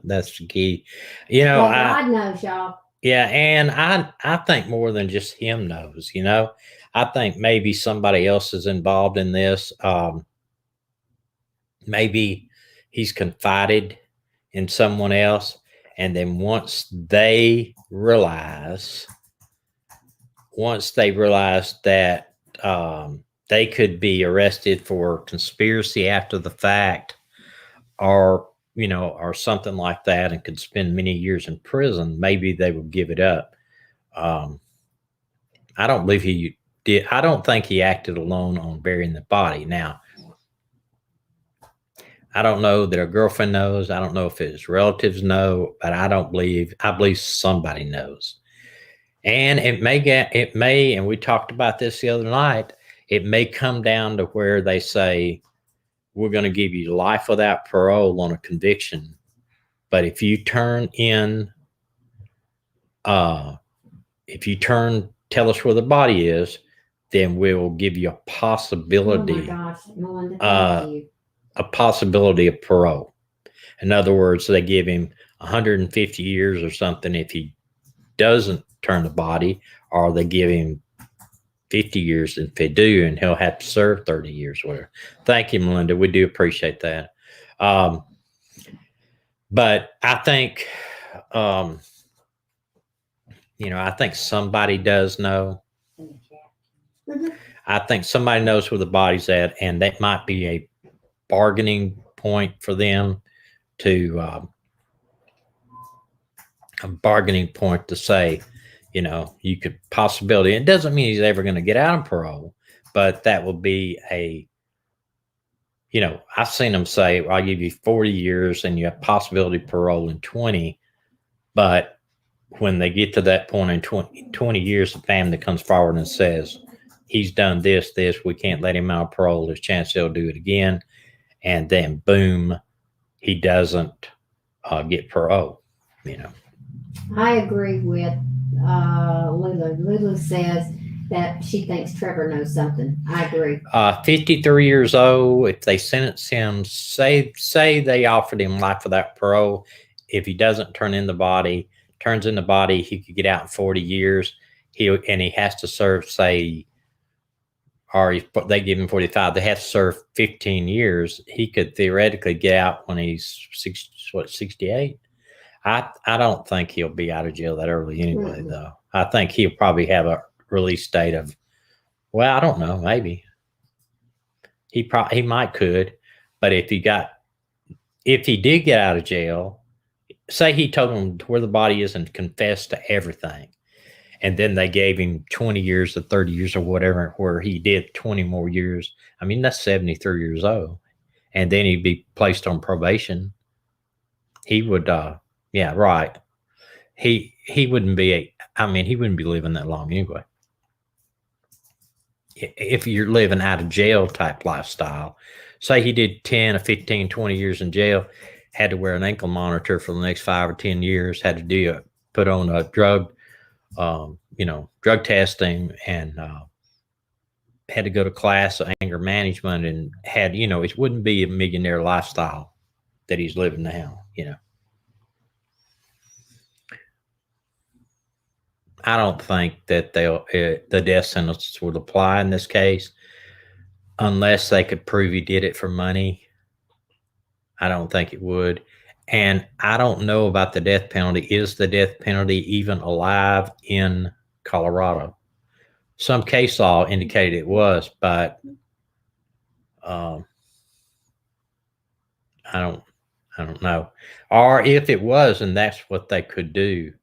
key. You know, God knows, y'all. Yeah, and I think more than just him knows, you know. I think maybe somebody else is involved in this. Maybe he's confided in someone else, and then once they realize that they could be arrested for conspiracy after the fact, or something like that, and could spend many years in prison, maybe they would give it up. I don't believe he did. I don't think he acted alone on burying the body. Now, I don't know that a girlfriend knows. I don't know if his relatives know, but I believe somebody knows. And it may, and we talked about this the other night, it may come down to where they say, we're going to give you life without parole on a conviction. But if you tell us where the body is, then we will give you a possibility. Oh my gosh, Melinda, thank you. A possibility of parole. In other words, they give him 150 years or something if he doesn't turn the body, or they give him 50 years if they do, and he'll have to serve 30 years or whatever. Thank you, Melinda. We do appreciate that. But I think, I think somebody does know. Mm-hmm. I think somebody knows where the body's at, and that might be a bargaining point for them to say, you could possibility. It doesn't mean he's ever going to get out of parole, but that will be I've seen them say, I'll give you 40 years and you have possibility of parole in 20. But when they get to that point in 20 years, the family comes forward and says, he's done this, we can't let him out of parole. There's a chance he'll do it again. And then boom, he doesn't get parole, I agree with Lulu. Lulu says that she thinks Trevor knows something. I agree. 53 years old. If they sentence him, say they offered him life without parole. If he doesn't turns in the body, he could get out in 40 years. He has to serve, or if they give him 45, they have to serve 15 years. He could theoretically get out when he's 68. I don't think he'll be out of jail that early anyway, Mm-mm. though. I think he'll probably have a release date of, well, I don't know, maybe he might could, but if he did get out of jail, say he told them where the body is and confessed to everything, and then they gave him 20 years or 30 years or whatever, where he did 20 more years. I mean, that's 73 years old, and then he'd be placed on probation. He would, yeah, right. He wouldn't be. I mean, he wouldn't be living that long anyway. If you're living out of jail type lifestyle, say he did 10 or 15, 20 years in jail, had to wear an ankle monitor for the next 5 or 10 years, had to put on a drug, drug testing, and had to go to class of anger management, and had, it wouldn't be a millionaire lifestyle that he's living now, I don't think that the death sentence would apply in this case unless they could prove he did it for money. I don't think it would. And I don't know about the death penalty. Is the death penalty even alive in Colorado? Some case law indicated it was, but I don't know. Or if it was, and that's what they could do,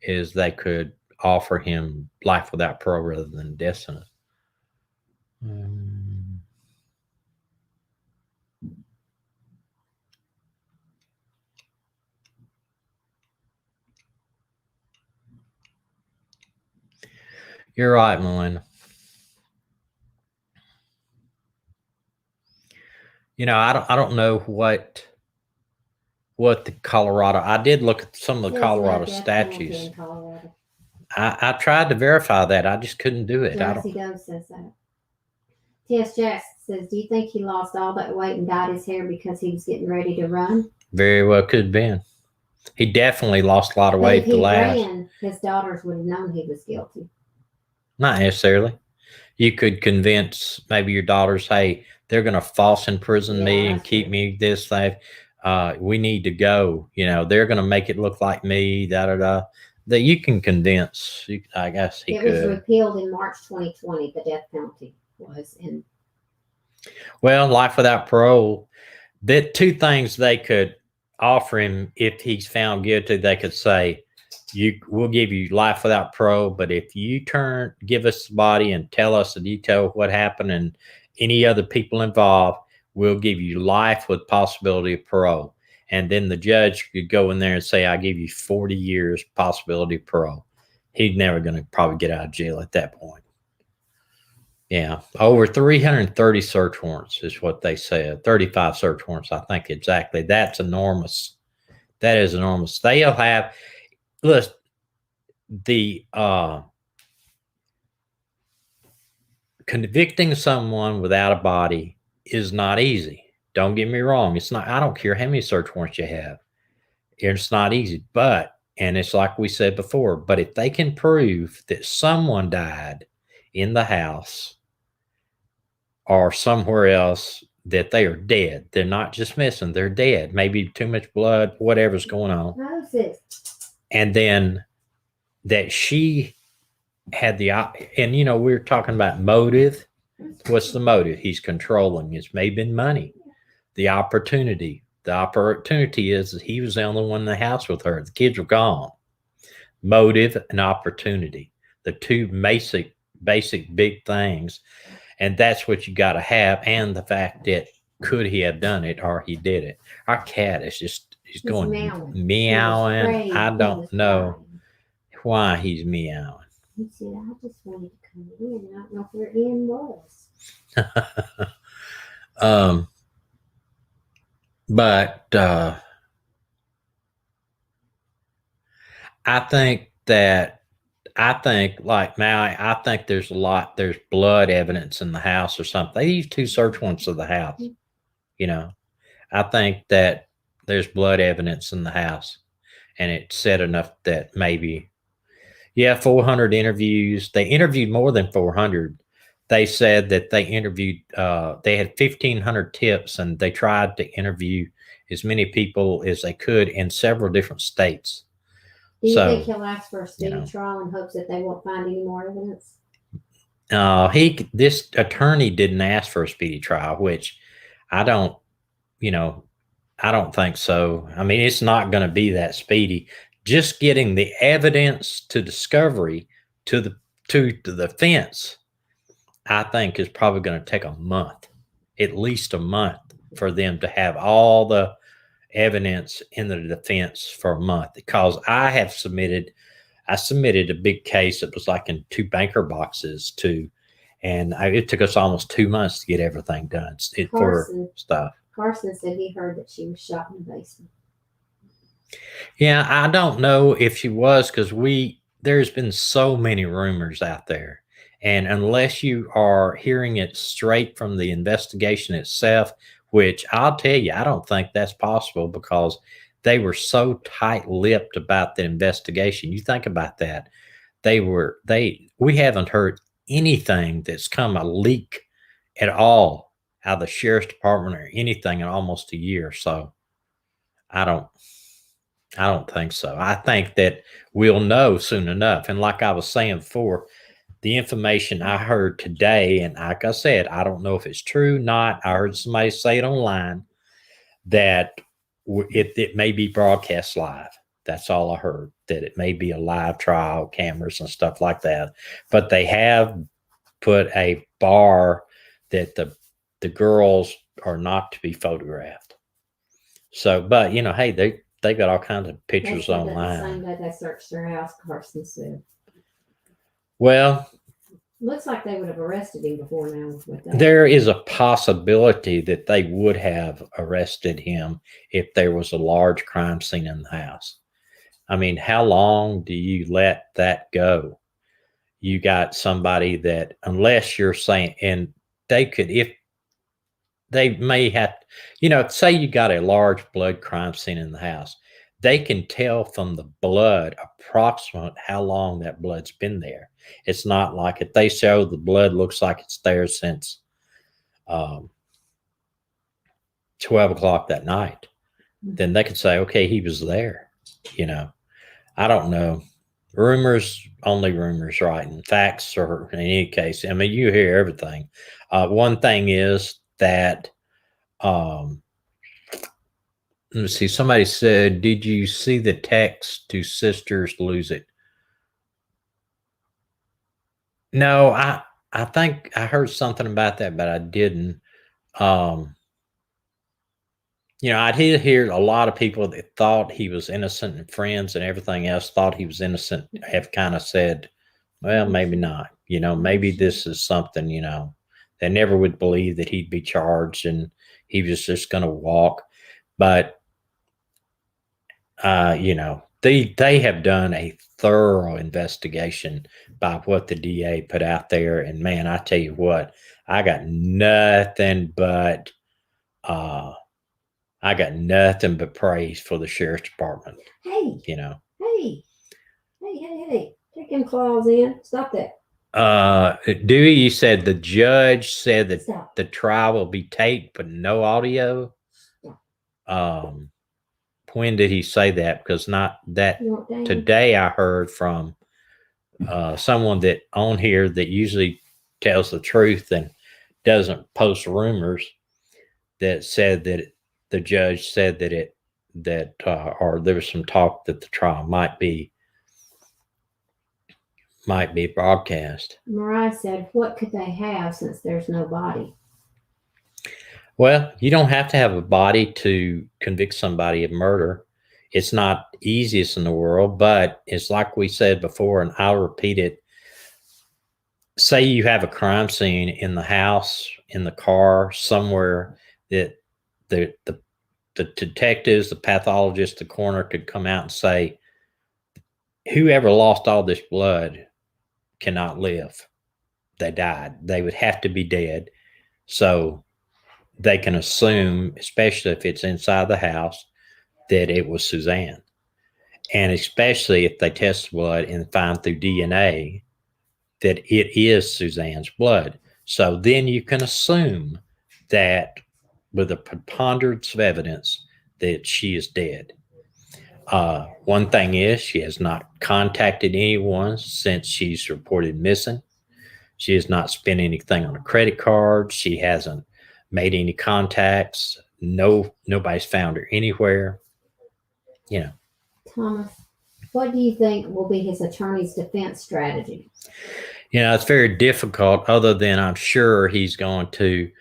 is they could offer him life without parole rather than death sentence. You're right, Melinda. I don't know what the Colorado. I did look at some of the Colorado statutes. Colorado. I tried to verify that. I just couldn't do it. Jesse Doe says that. T.S. Jackson says, do you think he lost all that weight and dyed his hair because he was getting ready to run? Very well could have been. He definitely lost a lot of But weight. if he ran, his daughters would have known he was guilty. Not necessarily. You could convince maybe your daughters, hey, they're going to false imprison me and keep me this thing. We need to go. They're going to make it look like me, that you can convince. I guess he could. It was repealed in March 2020. The death penalty was in. Well, life without parole. The two things they could offer him if he's found guilty, they could say, we'll give you life without parole, but if you give us the body and tell us the detail of what happened and any other people involved, we'll give you life with possibility of parole. And then the judge could go in there and say, I give you 40 years possibility of parole. He's never going to probably get out of jail at that point. Yeah. Over 330 search warrants is what they said. 35 search warrants, I think exactly. That's enormous. That is enormous. They'll have, listen, the convicting someone without a body is not easy. Don't get me wrong. It's not, I don't care how many search warrants you have. It's not easy, and it's like we said before, but if they can prove that someone died in the house or somewhere else, that they are dead, they're not just missing, they're dead, maybe too much blood, whatever's going on. And then that she had and we were talking about motive. What's the motive? He's controlling. It's maybe been money. The opportunity is that he was the only one in the house with her. The kids were gone. Motive and opportunity, the two basic big things. And that's what you got to have. And the fact that could he have done it or he did it. Our cat is he's going meowing. I don't know why he's meowing. He said, I just wanted to come in. I don't know where Ian was. But I think like Maui, I think there's blood evidence in the house or something. They used 2 search warrants of the house. I think that there's blood evidence in the house, and it's said enough that maybe, 400 interviews. They interviewed more than 400. They said that they interviewed, they had 1,500 tips, and they tried to interview as many people as they could in several different states. Do you So, think he'll ask for a speedy know. trial in hopes that they won't find any more evidence? This attorney didn't ask for a speedy trial, which I don't, I don't think so. I mean, it's not going to be that speedy. Just getting the evidence to discovery to the fence, I think is probably going to take a month, at least a month, for them to have all the evidence in the defense for a month. Because I submitted a big case that was like in 2 banker boxes and it took us almost 2 months to get everything done for stuff. Carson said he heard that she was shot in the basement. Yeah, I don't know if she was, because there's been so many rumors out there. And unless you are hearing it straight from the investigation itself, which I'll tell you, I don't think that's possible, because they were so tight-lipped about the investigation. You think about that. We haven't heard anything that's come a leak at all out of the sheriff's department or anything in almost a year. So I don't think so. I think that we'll know soon enough. And like I was saying before, the information I heard today, and like I said, I don't know if it's true or not. I heard somebody say it online that it may be broadcast live. That's all I heard, that it may be a live trial, cameras and stuff like that. But they have put a bar that the girls are not to be photographed. So, but hey, they got all kinds of pictures online. The same day they searched their house, Carson said. Well, looks like they would have arrested him before now. There is a possibility that they would have arrested him if there was a large crime scene in the house. I mean, how long do you let that go? You got somebody that, unless you're saying, and they could, if they may have, say you got a large blood crime scene in the house, they can tell from the blood approximate how long that blood's been there. It's not like if they show the blood looks like it's there since 12 o'clock that night, then they could say, okay, he was there. I don't know. Rumors, only rumors, right? And facts are, in any case, I mean, you hear everything. One thing is that, let's see, somebody said, did you see the text to sisters lose it? No, I think I heard something about that, but I didn't. I did hear a lot of people that thought he was innocent, and friends and everything else thought he was innocent have kind of said, well, maybe not. Maybe this is something, they never would believe that he'd be charged and he was just going to walk. But, they have done a thorough investigation by what the DA put out there. And man, I tell you what, I got nothing but praise for the sheriff's department. Hey, Hey, take them claws in. Stop that. Dewey, you said the judge said that the trial will be taped, but no audio. Yeah. When did he say that? Because not that today I heard from someone that on here that usually tells the truth and doesn't post rumors, that said that the judge said that or there was some talk that the trial might be broadcast. Mariah said, what could they have since there's no body? Well, you don't have to have a body to convict somebody of murder. It's not easiest in the world, but it's like we said before, and I'll repeat it. Say you have a crime scene in the house, in the car, somewhere that the detectives, the pathologist, the coroner could come out and say, whoever lost all this blood cannot live. They died. They would have to be dead. So they can assume, especially if it's inside the house, that it was Suzanne. And especially if they test blood and find through DNA that it is Suzanne's blood. So then you can assume that with a preponderance of evidence that she is dead. One thing is she has not contacted anyone since she's reported missing. She has not spent anything on a credit card. She hasn't made any contacts. Nobody's found her anywhere. You know, Thomas, what do you think will be his attorney's defense strategy? it's very difficult. Other than I'm sure he's going to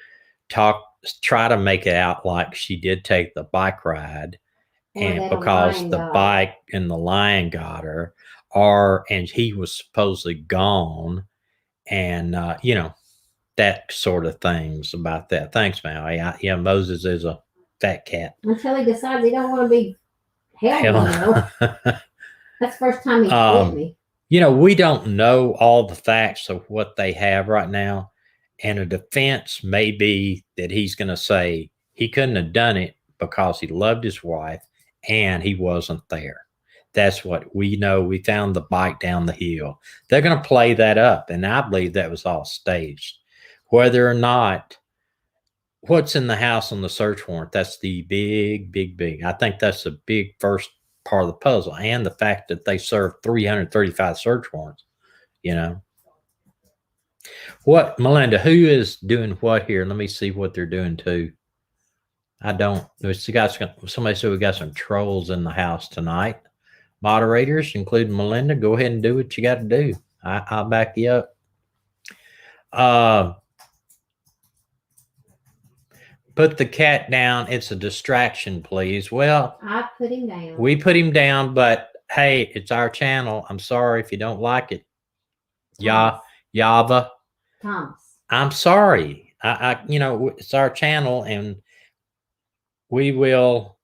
try to make it out like she did take the bike ride, and because the bike and the lion got her, and he was supposedly gone, and that sort of things about that. Thanks, Maui. Yeah, Moses is a fat cat. Until he decides he don't want to be held no. That's the first time he bit me. We don't know all the facts of what they have right now. And a defense may be that he's going to say he couldn't have done it because he loved his wife and he wasn't there. That's what we know. We found the bike down the hill. They're going to play that up. And I believe that was all staged. Whether or not what's in the house on the search warrant, that's the big. I think that's the big first part of the puzzle. And the fact that they served 335 search warrants, What, Melinda, who is doing what here? Let me see what they're doing too. I don't. Somebody said we got some trolls in the house tonight. Moderators, including Melinda, go ahead and do what you got to do. I'll back you up. Put the cat down. It's a distraction, please. Well, I put him down. We put him down, but hey, it's our channel. I'm sorry if you don't like it. Yava. Thomas. I'm sorry. It's our channel, and we will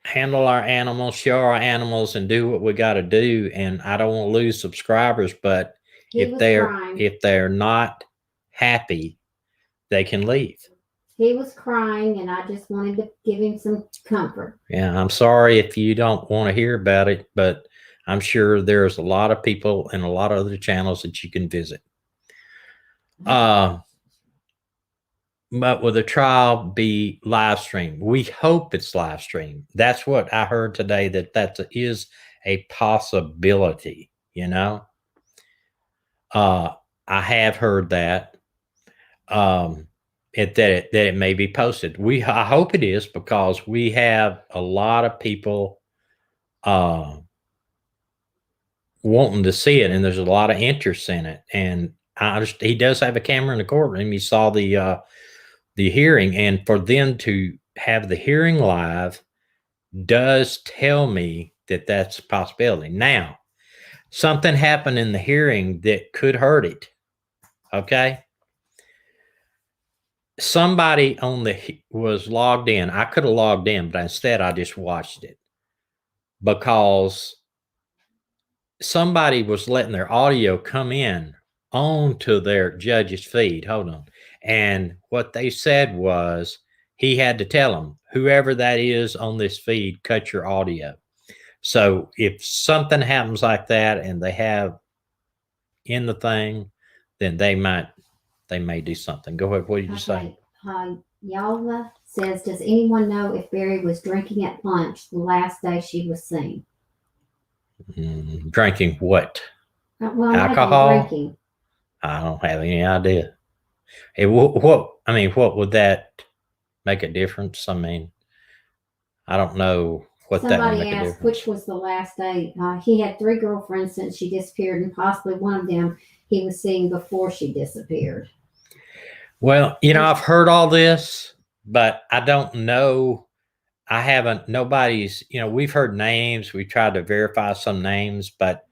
handle our animals, show our animals, and do what we got to do. And I don't want to lose subscribers, but if they're not happy, they can leave. He was crying, and I just wanted to give him some comfort. Yeah, I'm sorry if you don't want to hear about it, but I'm sure there's a lot of people and a lot of other channels that you can visit. But will the trial be live streamed? We hope it's live streamed. That's what I heard today, that is a possibility, I have heard that. That it may be posted. I hope it is, because we have a lot of people wanting to see it, and there's a lot of interest in it. And he does have a camera in the courtroom. He saw the hearing, and for them to have the hearing live does tell me that that's a possibility. Now, something happened in the hearing that could hurt it. Okay. Somebody was logged in. I could have logged in, but instead I just watched it, because somebody was letting their audio come in onto their judge's feed. Hold on. And what they said was he had to tell them, whoever that is on this feed, cut your audio. So if something happens like that and they have in the thing, then they may do something. Go ahead. What did you say? Yalva says, does anyone know if Barry was drinking at lunch the last day she was seen? Drinking what? Well, alcohol? Drinking. I don't have any idea. What would that make a difference? I don't know what that would make a difference. Somebody asked which was the last day. He had 3 girlfriends since she disappeared, and possibly one of them he was seeing before she disappeared. Well, I've heard all this, but I don't know. We've heard names. We tried to verify some names, but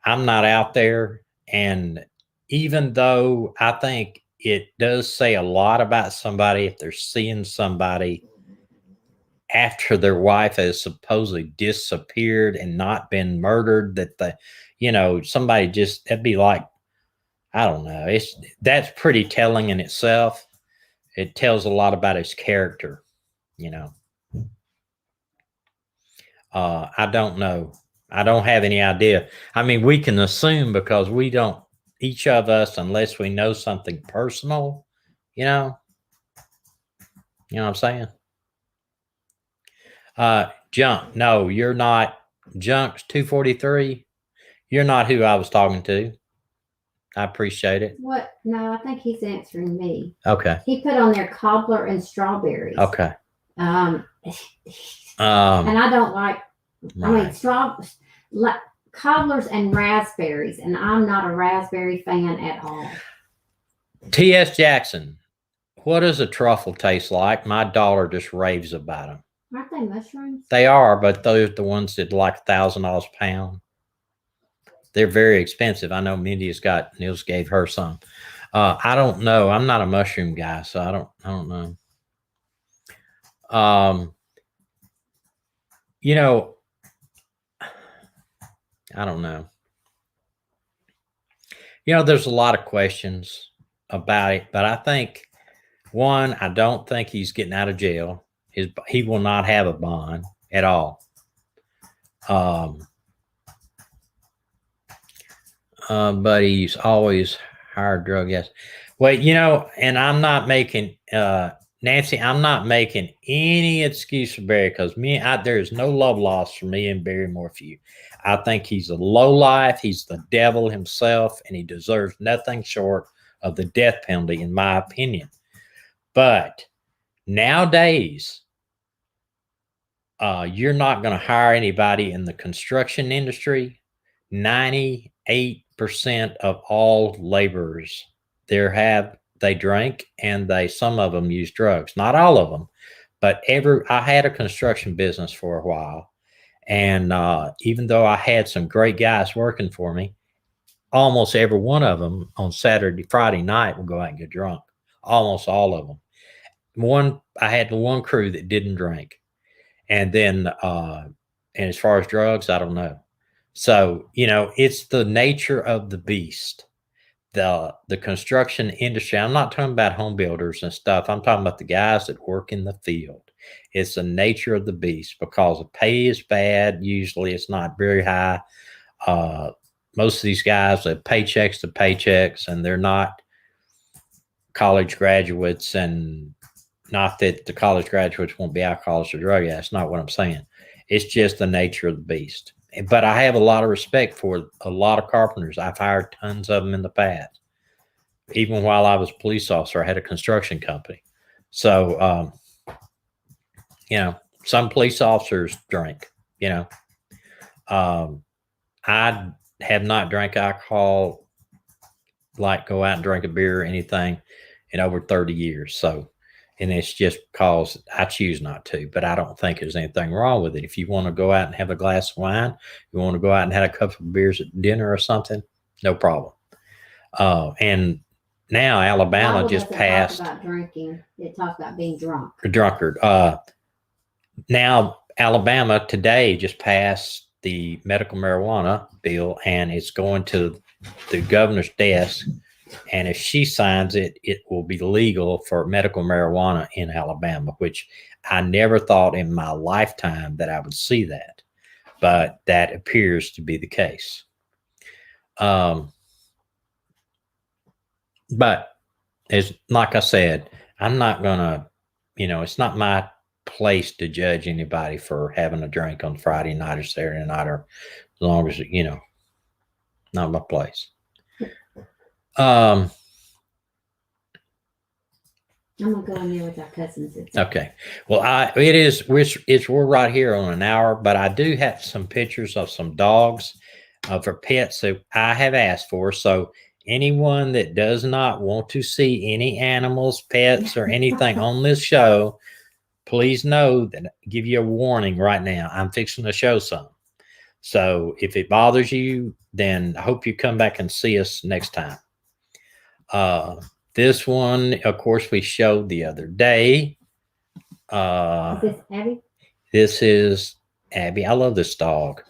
I'm not out there. And even though I think it does say a lot about somebody if they're seeing somebody after their wife has supposedly disappeared and not been murdered, somebody that'd be like, I don't know. That's pretty telling in itself. It tells a lot about his character, I don't know. I don't have any idea. We can assume, because we don't, each of us, unless we know something personal, You know what I'm saying? Junk. No, you're not. Junk's 243. You're not who I was talking to. I appreciate it. What? No, I think he's answering me. Okay. He put on there cobbler and strawberries. Okay. And I don't like. I mean, cobblers and raspberries, and I'm not a raspberry fan at all. T.S. Jackson. What does a truffle taste like? My daughter just raves about them. Aren't they mushrooms? They are, but those are the ones that like $1,000 a pound. They're very expensive. I know Mindy's got. Nils gave her some. I don't know. I'm not a mushroom guy, so I don't know. You know, I don't know. You know, there's a lot of questions about it, but I think one, I don't think he's getting out of jail. He will not have a bond at all. But he's always hired drug. Yes. Well, you know, and I'm not making Nancy. I'm not making any excuse for Barry because there's no love lost for me and Barry Morphew. I think he's a lowlife. He's the devil himself, and he deserves nothing short of the death penalty, in my opinion. But nowadays, you're not going to hire anybody in the construction industry. 98% of all laborers they drink, and some of them use drugs. Not all of them, but I had a construction business for a while. And even though I had some great guys working for me, almost every one of them on Friday night will go out and get drunk. Almost all of them. I had one crew that didn't drink. And then, and as far as drugs, I don't know. So, you know, it's the nature of the beast. The construction industry, I'm not talking about home builders and stuff. I'm talking about the guys that work in the field. It's the nature of the beast because the pay is bad. Usually it's not very high. Most of these guys are paychecks to paychecks, and they're not college graduates, and not that the college graduates won't be alcoholics or drug addicts. That's not what I'm saying. It's just the nature of the beast. But I have a lot of respect for a lot of carpenters. I've hired tons of them in the past. Even while I was a police officer, I had a construction company. So, you know, some police officers drink, you know. I have not drank alcohol, like go out and drink a beer or anything, in over 30 years. So, and it's just because I choose not to, but I don't think there's anything wrong with it. If you want to go out and have a glass of wine, you want to go out and have a couple of beers at dinner or something, no problem. And now Alabama just passed. About drinking. It talks about being drunk. A drunkard. Now Alabama today just passed the medical marijuana bill, and it's going to the governor's desk. And if she signs it, it will be legal for medical marijuana in Alabama, which I never thought in my lifetime that I would see that. But that appears to be the case. But it's like I said, I'm not going to, you know, it's not my place to judge anybody for having a drink on Friday night or Saturday night, or as long as, you know, not my place. I'm gonna go in there with our cousins. Okay. Well, we're right here on an hour, but I do have some pictures of some dogs for pets that I have asked for. So anyone that does not want to see any animals, pets, or anything on this show, please know that give you a warning right now. I'm fixing to show some. So if it bothers you, then I hope you come back and see us next time. This one, of course, we showed the other day. Is this Abby? This is Abby. I love this dog.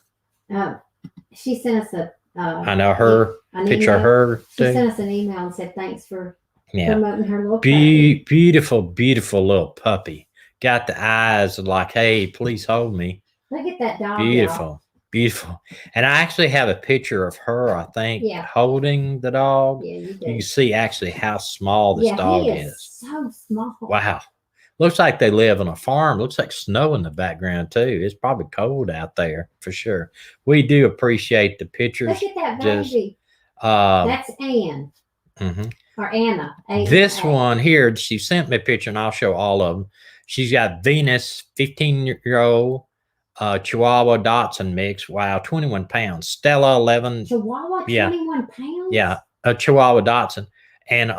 She sent us I know her picture of her. She sent us an email and said thanks for promoting her little beautiful, beautiful little puppy. Got the eyes like, hey, please hold me. Look at that dog. Beautiful. Beautiful. And I actually have a picture of her, I think, holding the dog. Yeah, you do. You can see actually how small this dog is. So small. Wow. Looks like they live on a farm. Looks like snow in the background too. It's probably cold out there for sure. We do appreciate the pictures. Look at that Just baby. um, That's Ann mhm. or Anna. This A. one here, she sent me a picture, and I'll show all of them. She's got Venus, 15-year-old Chihuahua Dotson mix. Wow, 21 pounds. Stella, 11. Chihuahua, Yeah. 21 pounds. Yeah, a Chihuahua Dotson, and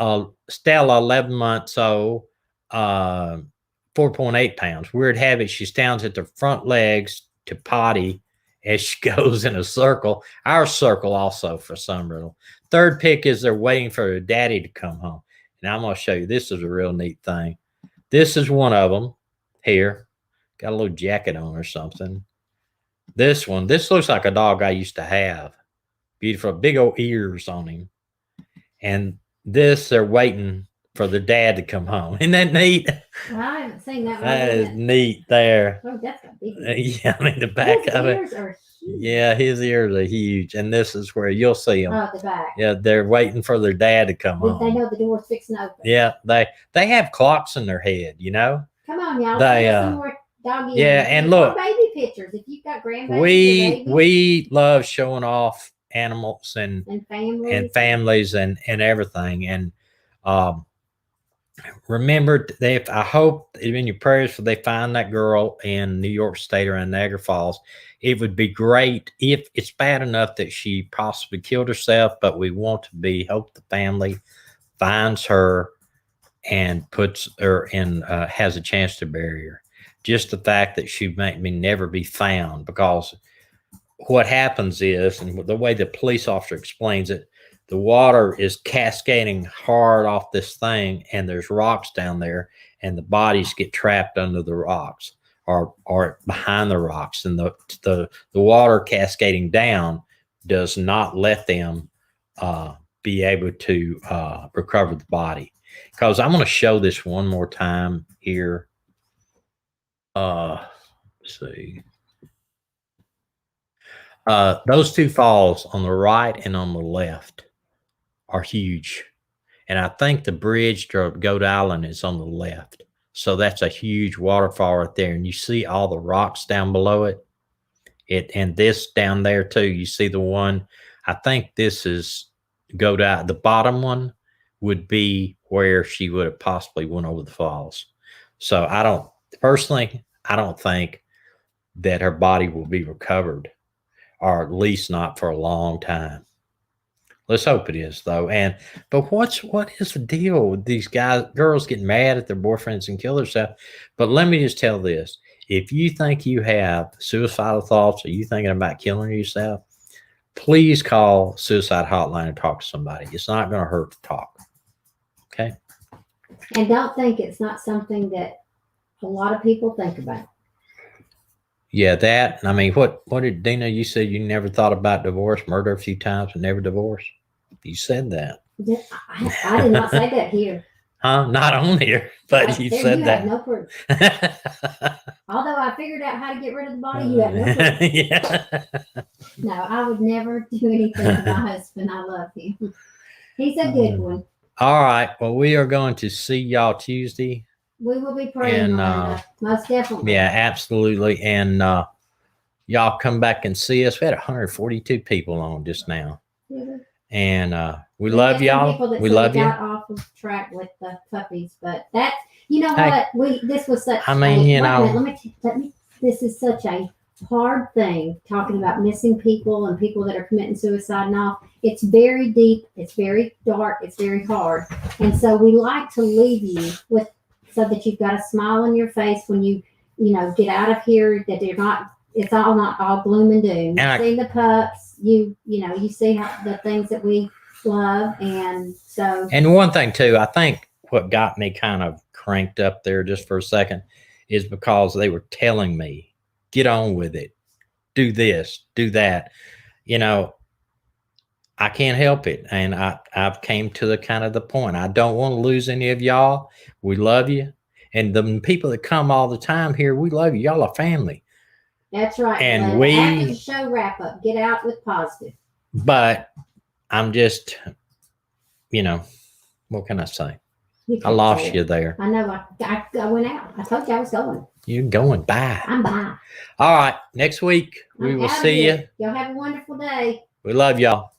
Stella, 11 months old, 4.8 pounds. Weird habit. She stands at the front legs to potty as she goes in a circle. Our circle also for some reason. Third pick is they're waiting for their daddy to come home. And I'm going to show you. This is a real neat thing. This is one of them here. Got a little jacket on or something. This one, this looks like a dog I used to have. Beautiful, big old ears on him. And this, they're waiting for the dad to come home. Isn't that neat? Well, I haven't seen that one. That is neat there. Oh, that's got big. Yeah, I mean the back His of it. ears are huge. Yeah, his ears are huge. And this is where you'll see them. Oh, at the back. Yeah, they're waiting for their dad to come They home. know the door's fixing to open. Yeah, they have clocks in their head, you know? Come on, y'all. They, Send us some more doggy. yeah, and look, baby pictures. If you've got grandbabies, we love showing off animals and families and everything. And remember, I hope in your prayers for they find that girl in New York State or in Niagara Falls. It would be great if it's bad enough that she possibly killed herself, but we want to hope the family finds her and puts her in, has a chance to bury her. Just the fact that she may never be found, because what happens is, and the way the police officer explains it, the water is cascading hard off this thing, and there's rocks down there, and the bodies get trapped under the rocks or behind the rocks, and the water cascading down does not let them be able to recover the body. Because I'm going to show this one more time here. Let's see. Those two falls on the right and on the left are huge. And I think the bridge to Goat Island is on the left. So that's a huge waterfall right there. And you see all the rocks down below it. And this down there too. You see the one, I think this is Goat Island. The bottom one would be where she would have possibly went over the falls. So I don't think that her body will be recovered, or at least not for a long time. Let's hope it is, though. But what is the deal with these girls getting mad at their boyfriends and kill themselves? But let me just tell this. If you think you have suicidal thoughts, or you thinking about killing yourself, please call suicide hotline and talk to somebody. It's not going to hurt to talk. Okay? And don't think it's not something that a lot of people think about. Yeah, that. I mean, what did Dina? You said you never thought about divorce, murder a few times, but never divorce. You said that. I did not say that here. Huh? Not on here, but you said that. Have no proof. Although I figured out how to get rid of the body, you have no proof. Yeah. No, I would never do anything to my husband. I love him. He's a good one. All right. Well, we are going to see y'all Tuesday. We will be praying, Miranda, most definitely. Yeah, absolutely. And y'all come back and see us. We had 142 people on just now. Mm-hmm. And we love y'all. We love you. Got off of track with the puppies, but that's, you know what? This was such. I mean, you know. Let me. This is such a hard thing, talking about missing people and people that are committing suicide and all. It's very deep. It's very dark. It's very hard. And so we like to leave you with, so that you've got a smile on your face when you get out of here, that you're not, it's all not all gloom and doom. You see the pups, you see the things that we love. And so. And one thing too, I think what got me kind of cranked up there just for a second is because they were telling me, get on with it. Do this, do that. I can't help it. And I've came to the point. I don't want to lose any of y'all. We love you. And the people that come all the time here, we love you. Y'all are family. That's right. And after the show wrap up, get out with positive. But I'm just, what can I say? You I couldn't lost say you it. there. I know. I went out. I told you I was going. You're going by. I'm by. All right. Next week we I'm will out of see you. here. Y'all have a wonderful day. We love y'all.